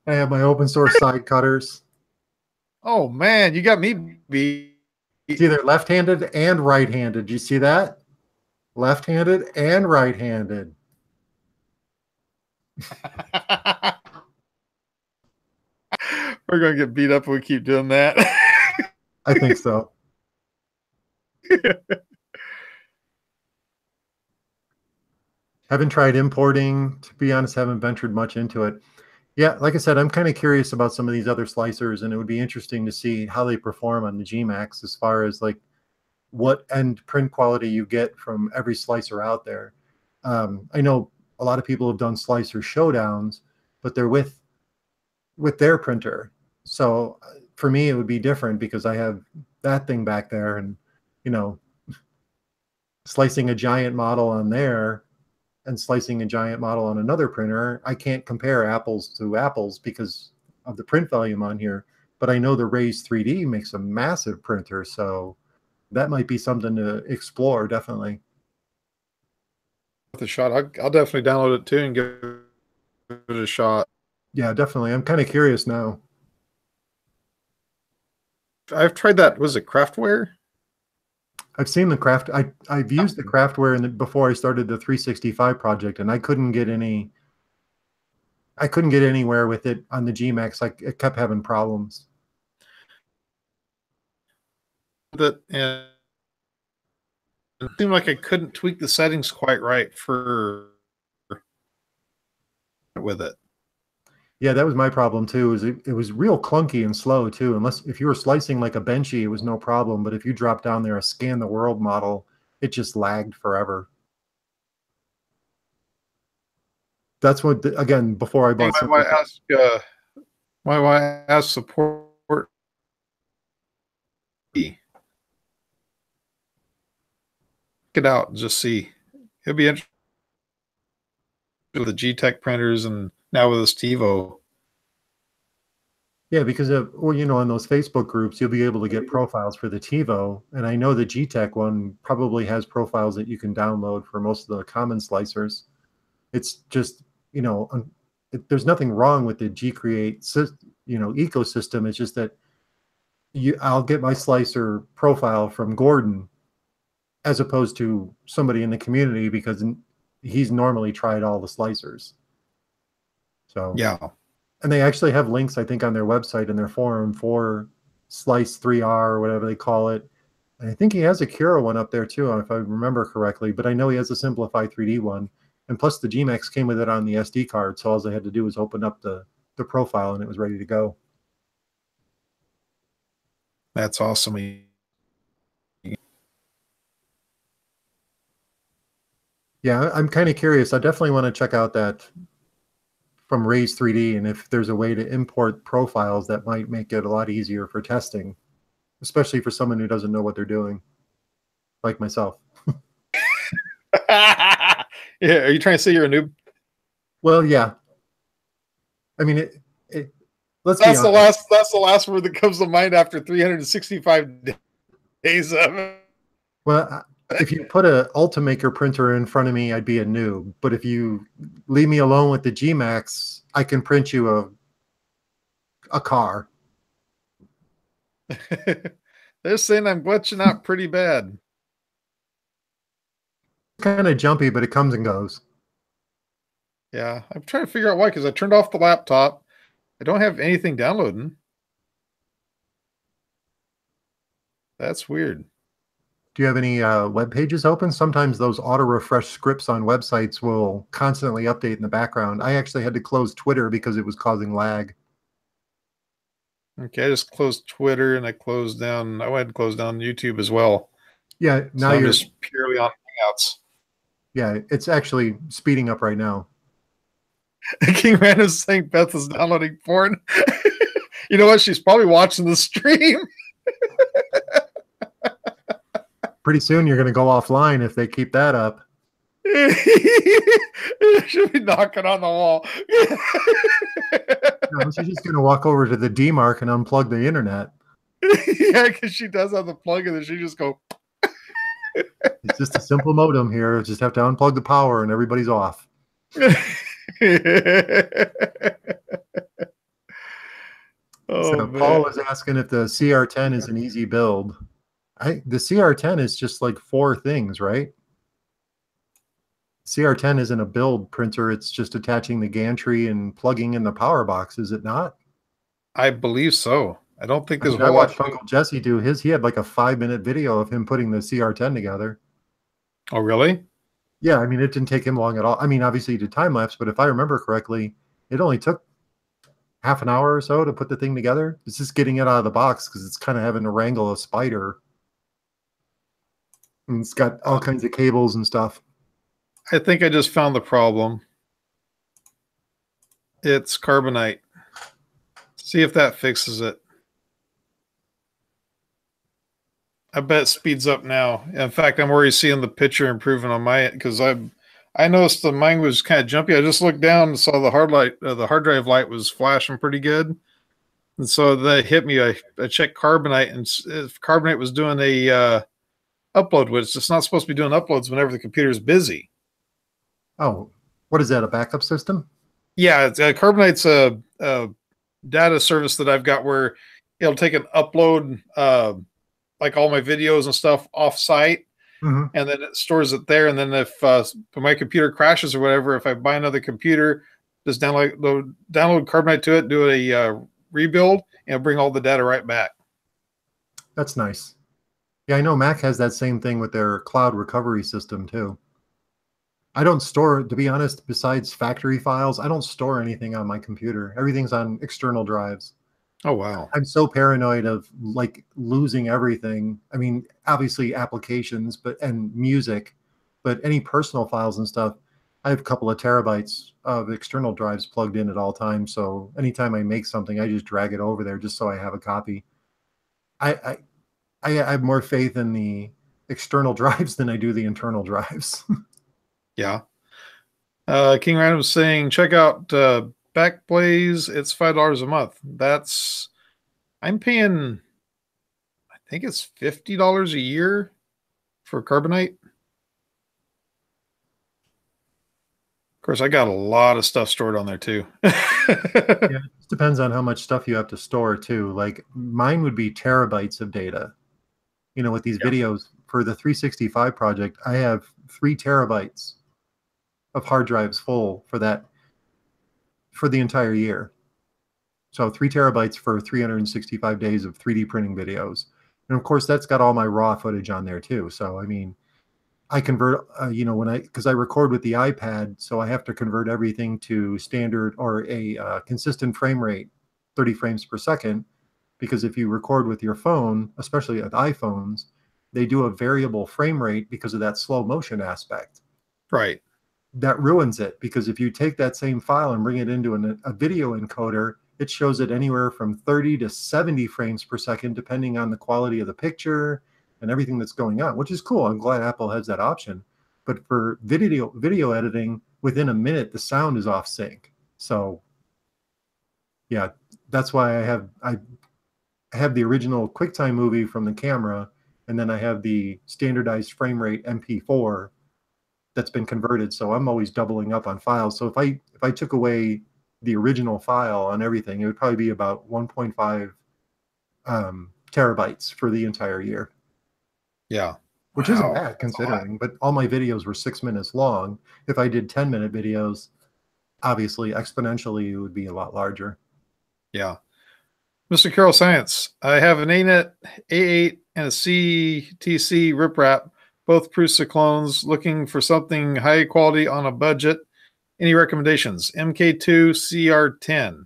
I have my open source side cutters. Oh man, you got me beat. It's either left-handed and right-handed. Do you see that? Left-handed and right-handed. We're going to get beat up if we keep doing that. I think so. Haven't tried importing. To be honest, haven't ventured much into it. Yeah, like I said, I'm kind of curious about some of these other slicers, and it would be interesting to see how they perform on the Gmax as far as like what end print quality you get from every slicer out there. I know a lot of people have done slicer showdowns, but they're with their printer. So for me, it would be different because I have that thing back there, and you know, slicing a giant model on there and slicing a giant model on another printer, I can't compare apples to apples because of the print volume on here. But I know the Raise 3D makes a massive printer, so that might be something to explore, definitely. The shot. I'll definitely download it too and give it a shot. Yeah, definitely. I'm kind of curious now. I've tried that. Was it Craftware? I've seen the craft. I've used the Craftware before I started the 365 project, and I couldn't get anywhere with it on the Gmax. Like it kept having problems. That and it seemed like I couldn't tweak the settings quite right for with it. Yeah, that was my problem too. It was real clunky and slow too. Unless if you were slicing like a benchy, it was no problem. But if you drop down there a scan the world model, it just lagged forever. That's what again before I bought. Why ask support? Check it out and just see. It'll be interesting with the G-Tech printers and now with this TiVo. Yeah, because on those Facebook groups, you'll be able to get profiles for the TiVo, and I know the G-Tech one probably has profiles that you can download for most of the common slicers. It's just there's nothing wrong with the G-Create ecosystem. It's just that I'll get my slicer profile from Gordon as opposed to somebody in the community because he's normally tried all the slicers. So yeah. And they actually have links, I think, on their website and their forum for Slice 3R or whatever they call it. And I think he has a Cura one up there too, if I remember correctly. But I know he has a Simplify 3D one. And plus the Gmax came with it on the SD card. So all I had to do was open up the profile and it was ready to go. That's awesome. Yeah, I'm kind of curious. I definitely want to check out that from Raise 3D, and if there's a way to import profiles that might make it a lot easier for testing, especially for someone who doesn't know what they're doing, like myself. Yeah, are you trying to say you're a noob? Well, yeah. I mean, let's that's be honest. That's the last word that comes to mind after 365 days of it. Well, if you put a Ultimaker printer in front of me, I'd be a noob. But if you leave me alone with the Gmax, I can print you a car. They're saying I'm glitching out pretty bad. It's kind of jumpy, but it comes and goes. Yeah, I'm trying to figure out why, because I turned off the laptop. I don't have anything downloading. That's weird. Do you have any web pages open? Sometimes those auto-refresh scripts on websites will constantly update in the background. I actually had to close Twitter because it was causing lag. Okay, I just closed Twitter and I went and closed down YouTube as well. Yeah, now so you're just purely on Hangouts. Yeah, it's actually speeding up right now. King Random's saying Beth is downloading porn. You know what? She's probably watching the stream. Pretty soon you're going to go offline if they keep that up. She'll be knocking on the wall. No, she's just going to walk over to the DMARC and unplug the internet. Yeah, because she does have the plug and then she just go. It's just a simple modem here. Just have to unplug the power and everybody's off. So Paul is asking if the CR10 is an easy build. The CR10 is just like 4 things, right? CR10 isn't a build printer. It's just attaching the gantry and plugging in the power box, is it not? I believe so. I don't think I there's mean, a I whole lot watched to it. Uncle Jesse do his. He had like a 5-minute video of him putting the CR10 together. Oh, really? Yeah, I mean, it didn't take him long at all. I mean, obviously he did time lapse, but if I remember correctly, it only took half an hour or so to put the thing together. It's just getting it out of the box because it's kind of having to wrangle a spider. And it's got all kinds of cables and stuff. I think I just found the problem. It's carbonite. See if that fixes it. I bet it speeds up now. In fact, I'm already seeing the picture improving on my because I noticed the mine was kind of jumpy. I just looked down and saw the the hard drive light was flashing pretty good, and so that hit me. I checked carbonite, and if carbonite was doing a upload, which it's not supposed to be doing uploads whenever the computer is busy. Oh, what is that? A backup system? Yeah, carbonite's a data service that I've got where it'll take an upload. Like all my videos and stuff off site, Mm-hmm. and then it stores it there. And then if my computer crashes or whatever, if I buy another computer, just download Carbonite to it, do a rebuild, and bring all the data right back. That's nice. Yeah, I know Mac has that same thing with their cloud recovery system too. I don't store, to be honest, besides factory files, I don't store anything on my computer. Everything's on external drives. Oh, wow. I'm so paranoid of like losing everything. I mean, obviously applications, and music, but any personal files and stuff. I have a couple of terabytes of external drives plugged in at all times. So anytime I make something, I just drag it over there just so I have a copy. I I have more faith in the external drives than I do the internal drives. Yeah. King Random saying, check out Backblaze. It's $5 a month. I'm paying, I think it's $50 a year for Carbonite. Of course, I got a lot of stuff stored on there too. Yeah, it depends on how much stuff you have to store too. Like mine would be terabytes of data. You know, with these videos for the 365 project, I have 3 terabytes of hard drives full for that for the entire year. So 3 terabytes for 365 days of 3D printing videos. And of course, that's got all my raw footage on there too. So, I mean, I convert, because I record with the iPad, so I have to convert everything to standard or a consistent frame rate, 30 frames per second. Because if you record with your phone, especially with iPhones, they do a variable frame rate because of that slow motion aspect. Right. That ruins it, because if you take that same file and bring it into a video encoder, it shows it anywhere from 30 to 70 frames per second, depending on the quality of the picture and everything that's going on, which is cool. I'm glad Apple has that option. But for video editing, within a minute, the sound is off sync. So yeah, that's why I have the original QuickTime movie from the camera, and then I have the standardized frame rate MP4 that's been converted. So I'm always doubling up on files. So if I took away the original file on everything, it would probably be about 1.5 terabytes for the entire year. Yeah. Which isn't bad considering, but all my videos were 6 minutes long. If I did 10-minute videos, obviously exponentially it would be a lot larger. Yeah. Mr. Carroll Science, I have an ANET A8 and a CTC riprap, both Prusa clones, looking for something high quality on a budget. Any recommendations? MK2, CR10.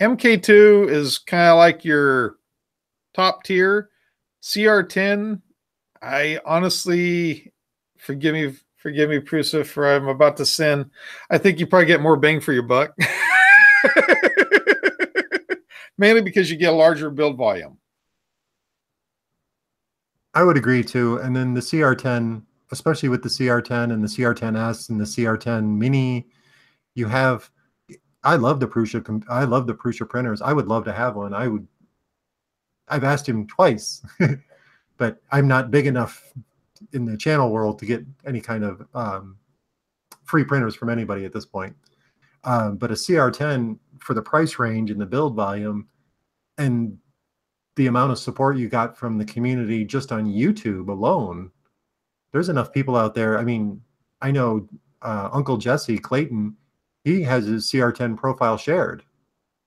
MK2 is kind of like your top tier. CR10, I honestly, forgive me, Prusa, for I'm about to sin. I think you probably get more bang for your buck. Mainly because you get a larger build volume. I would agree too. And then the CR10, especially with the CR10 and the CR10S and the CR10 Mini, I love the Prusa printers. I would love to have one. I've asked him twice, but I'm not big enough in the channel world to get any kind of free printers from anybody at this point. But a CR10 for the price range and the build volume and the amount of support you got from the community just on YouTube alone, there's enough people out there. I mean, I know Uncle Jesse Clayton, he has his CR10 profile shared.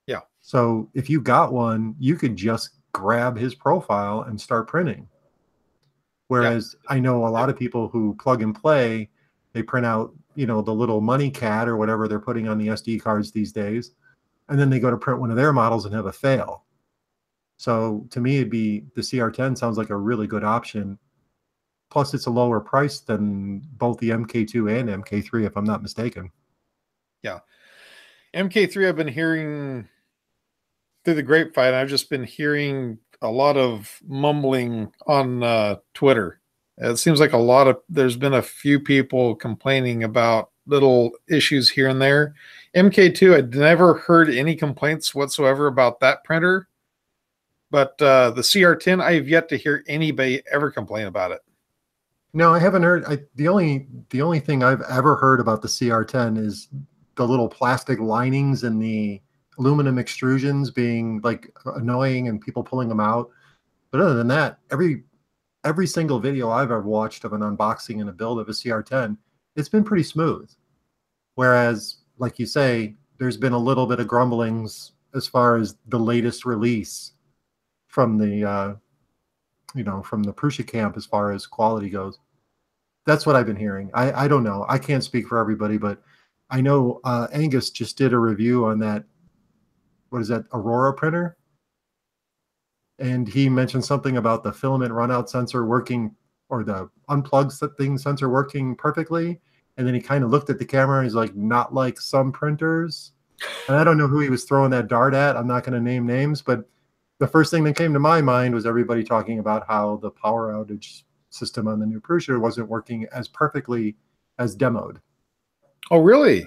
Yeah. So if you got one, you could just grab his profile and start printing. Yeah. Whereas I know a lot of people who plug and play, they print out, the little money cat or whatever they're putting on the SD cards these days, and then they go to print one of their models and have a fail. So to me, it'd be the CR10 sounds like a really good option. Plus, it's a lower price than both the MK2 and MK3, if I'm not mistaken. Yeah. MK3, I've been hearing through the grapevine. I've just been hearing a lot of mumbling on Twitter. It seems like there's been a few people complaining about little issues here and there. MK2, I'd never heard any complaints whatsoever about that printer. But the CR10, I have yet to hear anybody ever complain about it. No, I haven't heard. The only thing I've ever heard about the CR10 is the little plastic linings and the aluminum extrusions being like annoying and people pulling them out. But other than that, every single video I've ever watched of an unboxing and a build of a CR10, it's been pretty smooth. Whereas, like you say, there's been a little bit of grumblings as far as the latest release from the from the Prusa camp as far as quality goes. That's what I've been hearing. I don't know. I can't speak for everybody, but I know Angus just did a review on that. What is that, Aurora printer? And he mentioned something about the filament runout sensor working, or the unplugged thing sensor working perfectly. And then he kind of looked at the camera and he's like, not like some printers. And I don't know who he was throwing that dart at. I'm not going to name names, but the first thing that came to my mind was everybody talking about how the power outage system on the new Prusa wasn't working as perfectly as demoed. Oh, really?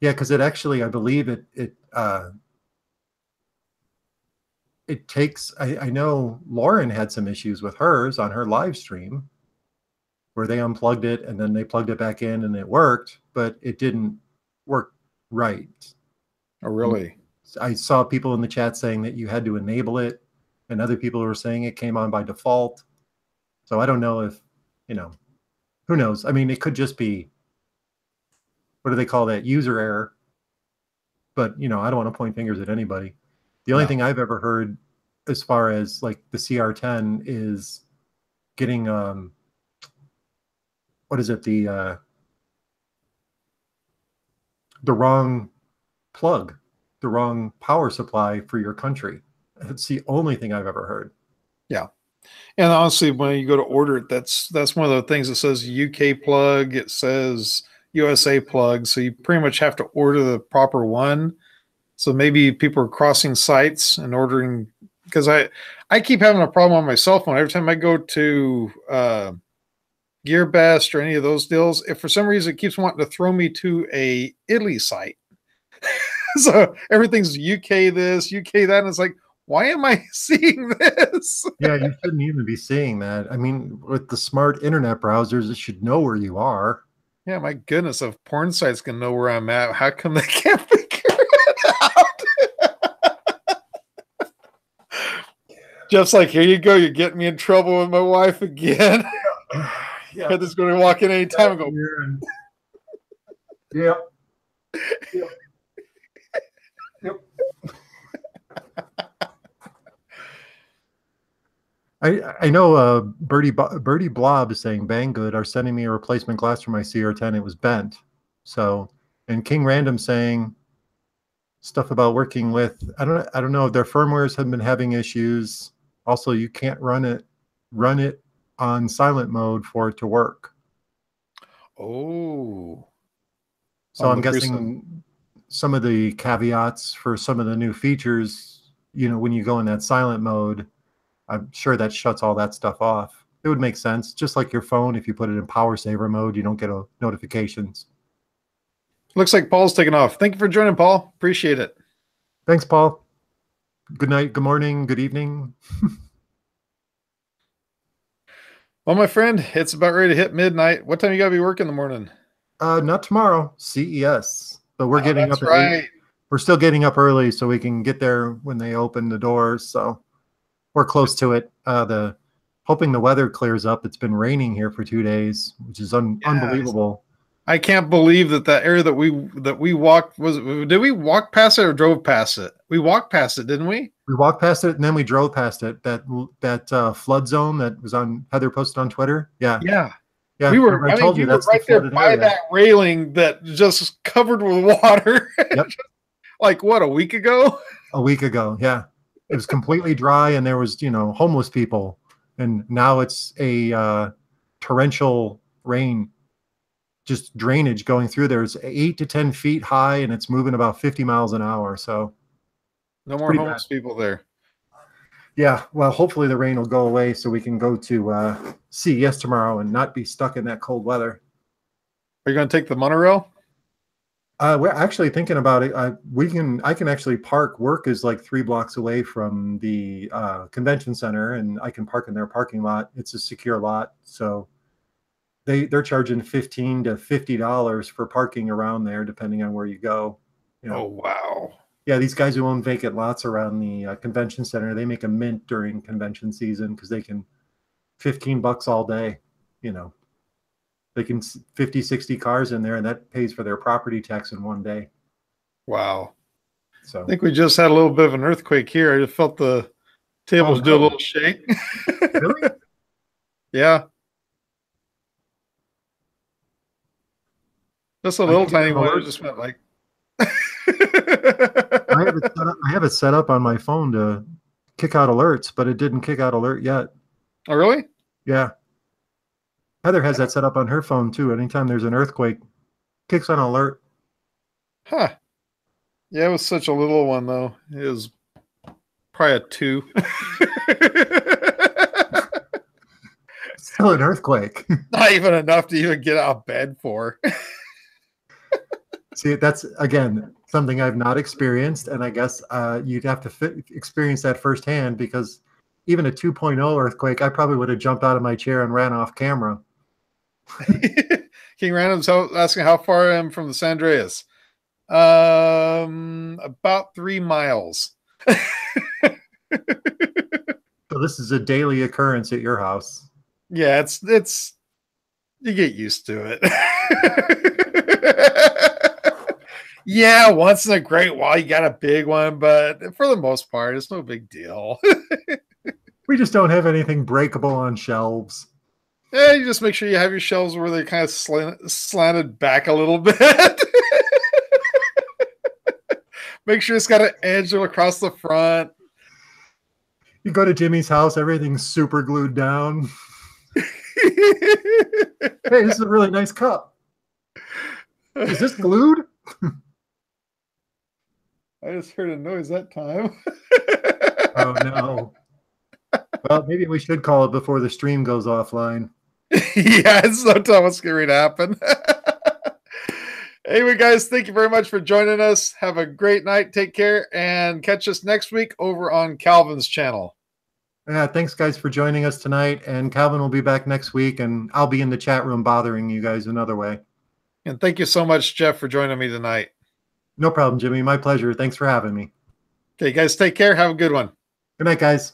Yeah, because it actually, I believe it takes. I know Lauren had some issues with hers on her live stream where they unplugged it and then they plugged it back in and it worked, but it didn't work right. Oh, really? I saw people in the chat saying that you had to enable it, and other people were saying it came on by default. So I don't know if, who knows? I mean, it could just be, what do they call that? User error. But, I don't want to point fingers at anybody. The only thing I've ever heard as far as like the CR10 is getting, what is it? The wrong plug, the wrong power supply for your country. It's the only thing I've ever heard. Yeah. And honestly, when you go to order it, that's one of the things that says UK plug. It says USA plug. So you pretty much have to order the proper one. So maybe people are crossing sites and ordering, because I keep having a problem on my cell phone. Every time I go to GearBest or any of those deals, if for some reason it keeps wanting to throw me to a Italy site. So everything's UK this, UK that. And it's like, why am I seeing this? Yeah, you shouldn't even be seeing that. I mean, with the smart internet browsers, it should know where you are. Yeah, my goodness, if porn sites can know where I'm at, how come they can't figure it out? Jeff's like, here you go. You're getting me in trouble with my wife again. Yeah. Heather's going to walk in any time and go, Yep. Yep. Yep. I know Birdie Blob is saying Banggood are sending me a replacement glass for my CR10. It was bent. So, and King Random saying stuff about working with, I don't know if their firmwares have been having issues. Also, you can't run it on silent mode for it to work. Oh. So I'm guessing some of the caveats for some of the new features, when you go in that silent mode, I'm sure that shuts all that stuff off. It would make sense. Just like your phone, if you put it in power saver mode, you don't get notifications. Looks like Paul's taking off. Thank you for joining, Paul. Appreciate it. Thanks, Paul. Good night, good morning, good evening. Well, my friend, it's about ready to hit midnight. What time you got to be working in the morning? Not tomorrow, CES. But we're getting up. Right. We're still getting up early so we can get there when they open the doors. So we're close to it. Hoping the weather clears up. It's been raining here for 2 days, which is unbelievable. I can't believe that area that we walked did we walk past it or drove past it? We walked past it, didn't we? We walked past it and then we drove past it. That flood zone that was on Heather posted on Twitter. Yeah. Yeah. Yeah. We were, I told you that's right the there flooded by area. that railing that just covered with water. Yep. Like what, a week ago? A week ago. Yeah. It was completely dry and there was, homeless people. And now it's a torrential rain, just drainage going through there. It's 8 to 10 feet high and it's moving about 50 miles an hour. So no more homeless people there. Yeah, well, hopefully the rain will go away so we can go to CES tomorrow and not be stuck in that cold weather. Are you going to take the monorail? We're actually thinking about it. I can actually park. Work is like 3 blocks away from the convention center, and I can park in their parking lot. It's a secure lot, so they're charging $15 to $50 for parking around there, depending on where you go. Oh wow! Yeah, these guys who own vacant lots around the convention center, they make a mint during convention season because they can $15 all day. They can 50, 60 cars in there, and that pays for their property tax in one day. Wow. So I think we just had a little bit of an earthquake here. I just felt the tables do a little shake. Really? Yeah. Just a little tiny one. It just went like. I have it set up on my phone to kick out alerts, but it didn't kick out alert yet. Oh, really? Yeah. Heather has that set up on her phone too. Anytime there's an earthquake, kicks on alert. Huh. Yeah, it was such a little one though. It was probably a 2. Still an earthquake. Not even enough to even get out of bed for. See, that's, again, something I've not experienced, and I guess you'd have to experience that firsthand, because even a 2.0 earthquake, I probably would have jumped out of my chair and ran off camera. King Random's asking how far I am from the San Andreas. About 3 miles. So this is a daily occurrence at your house. Yeah, it's you get used to it. Yeah, once in a great while you got a big one, but for the most part, it's no big deal. We just don't have anything breakable on shelves. Yeah, you just make sure you have your shelves where they're kind of slanted back a little bit. Make sure it's got an edge across the front. You go to Jimmy's house, everything's super glued down. Hey, this is a really nice cup. Is this glued? I just heard a noise that time. Oh, no. Well, maybe we should call it before the stream goes offline. Yeah, it's no time what's going to happen. Anyway, guys, thank you very much for joining us. Have a great night. Take care, and catch us next week over on Calvin's channel. Yeah, thanks, guys, for joining us tonight. And Calvin will be back next week, and I'll be in the chat room bothering you guys another way. And thank you so much, Jeff, for joining me tonight. No problem, Jimmy. My pleasure. Thanks for having me. Okay, guys, take care. Have a good one. Good night, guys.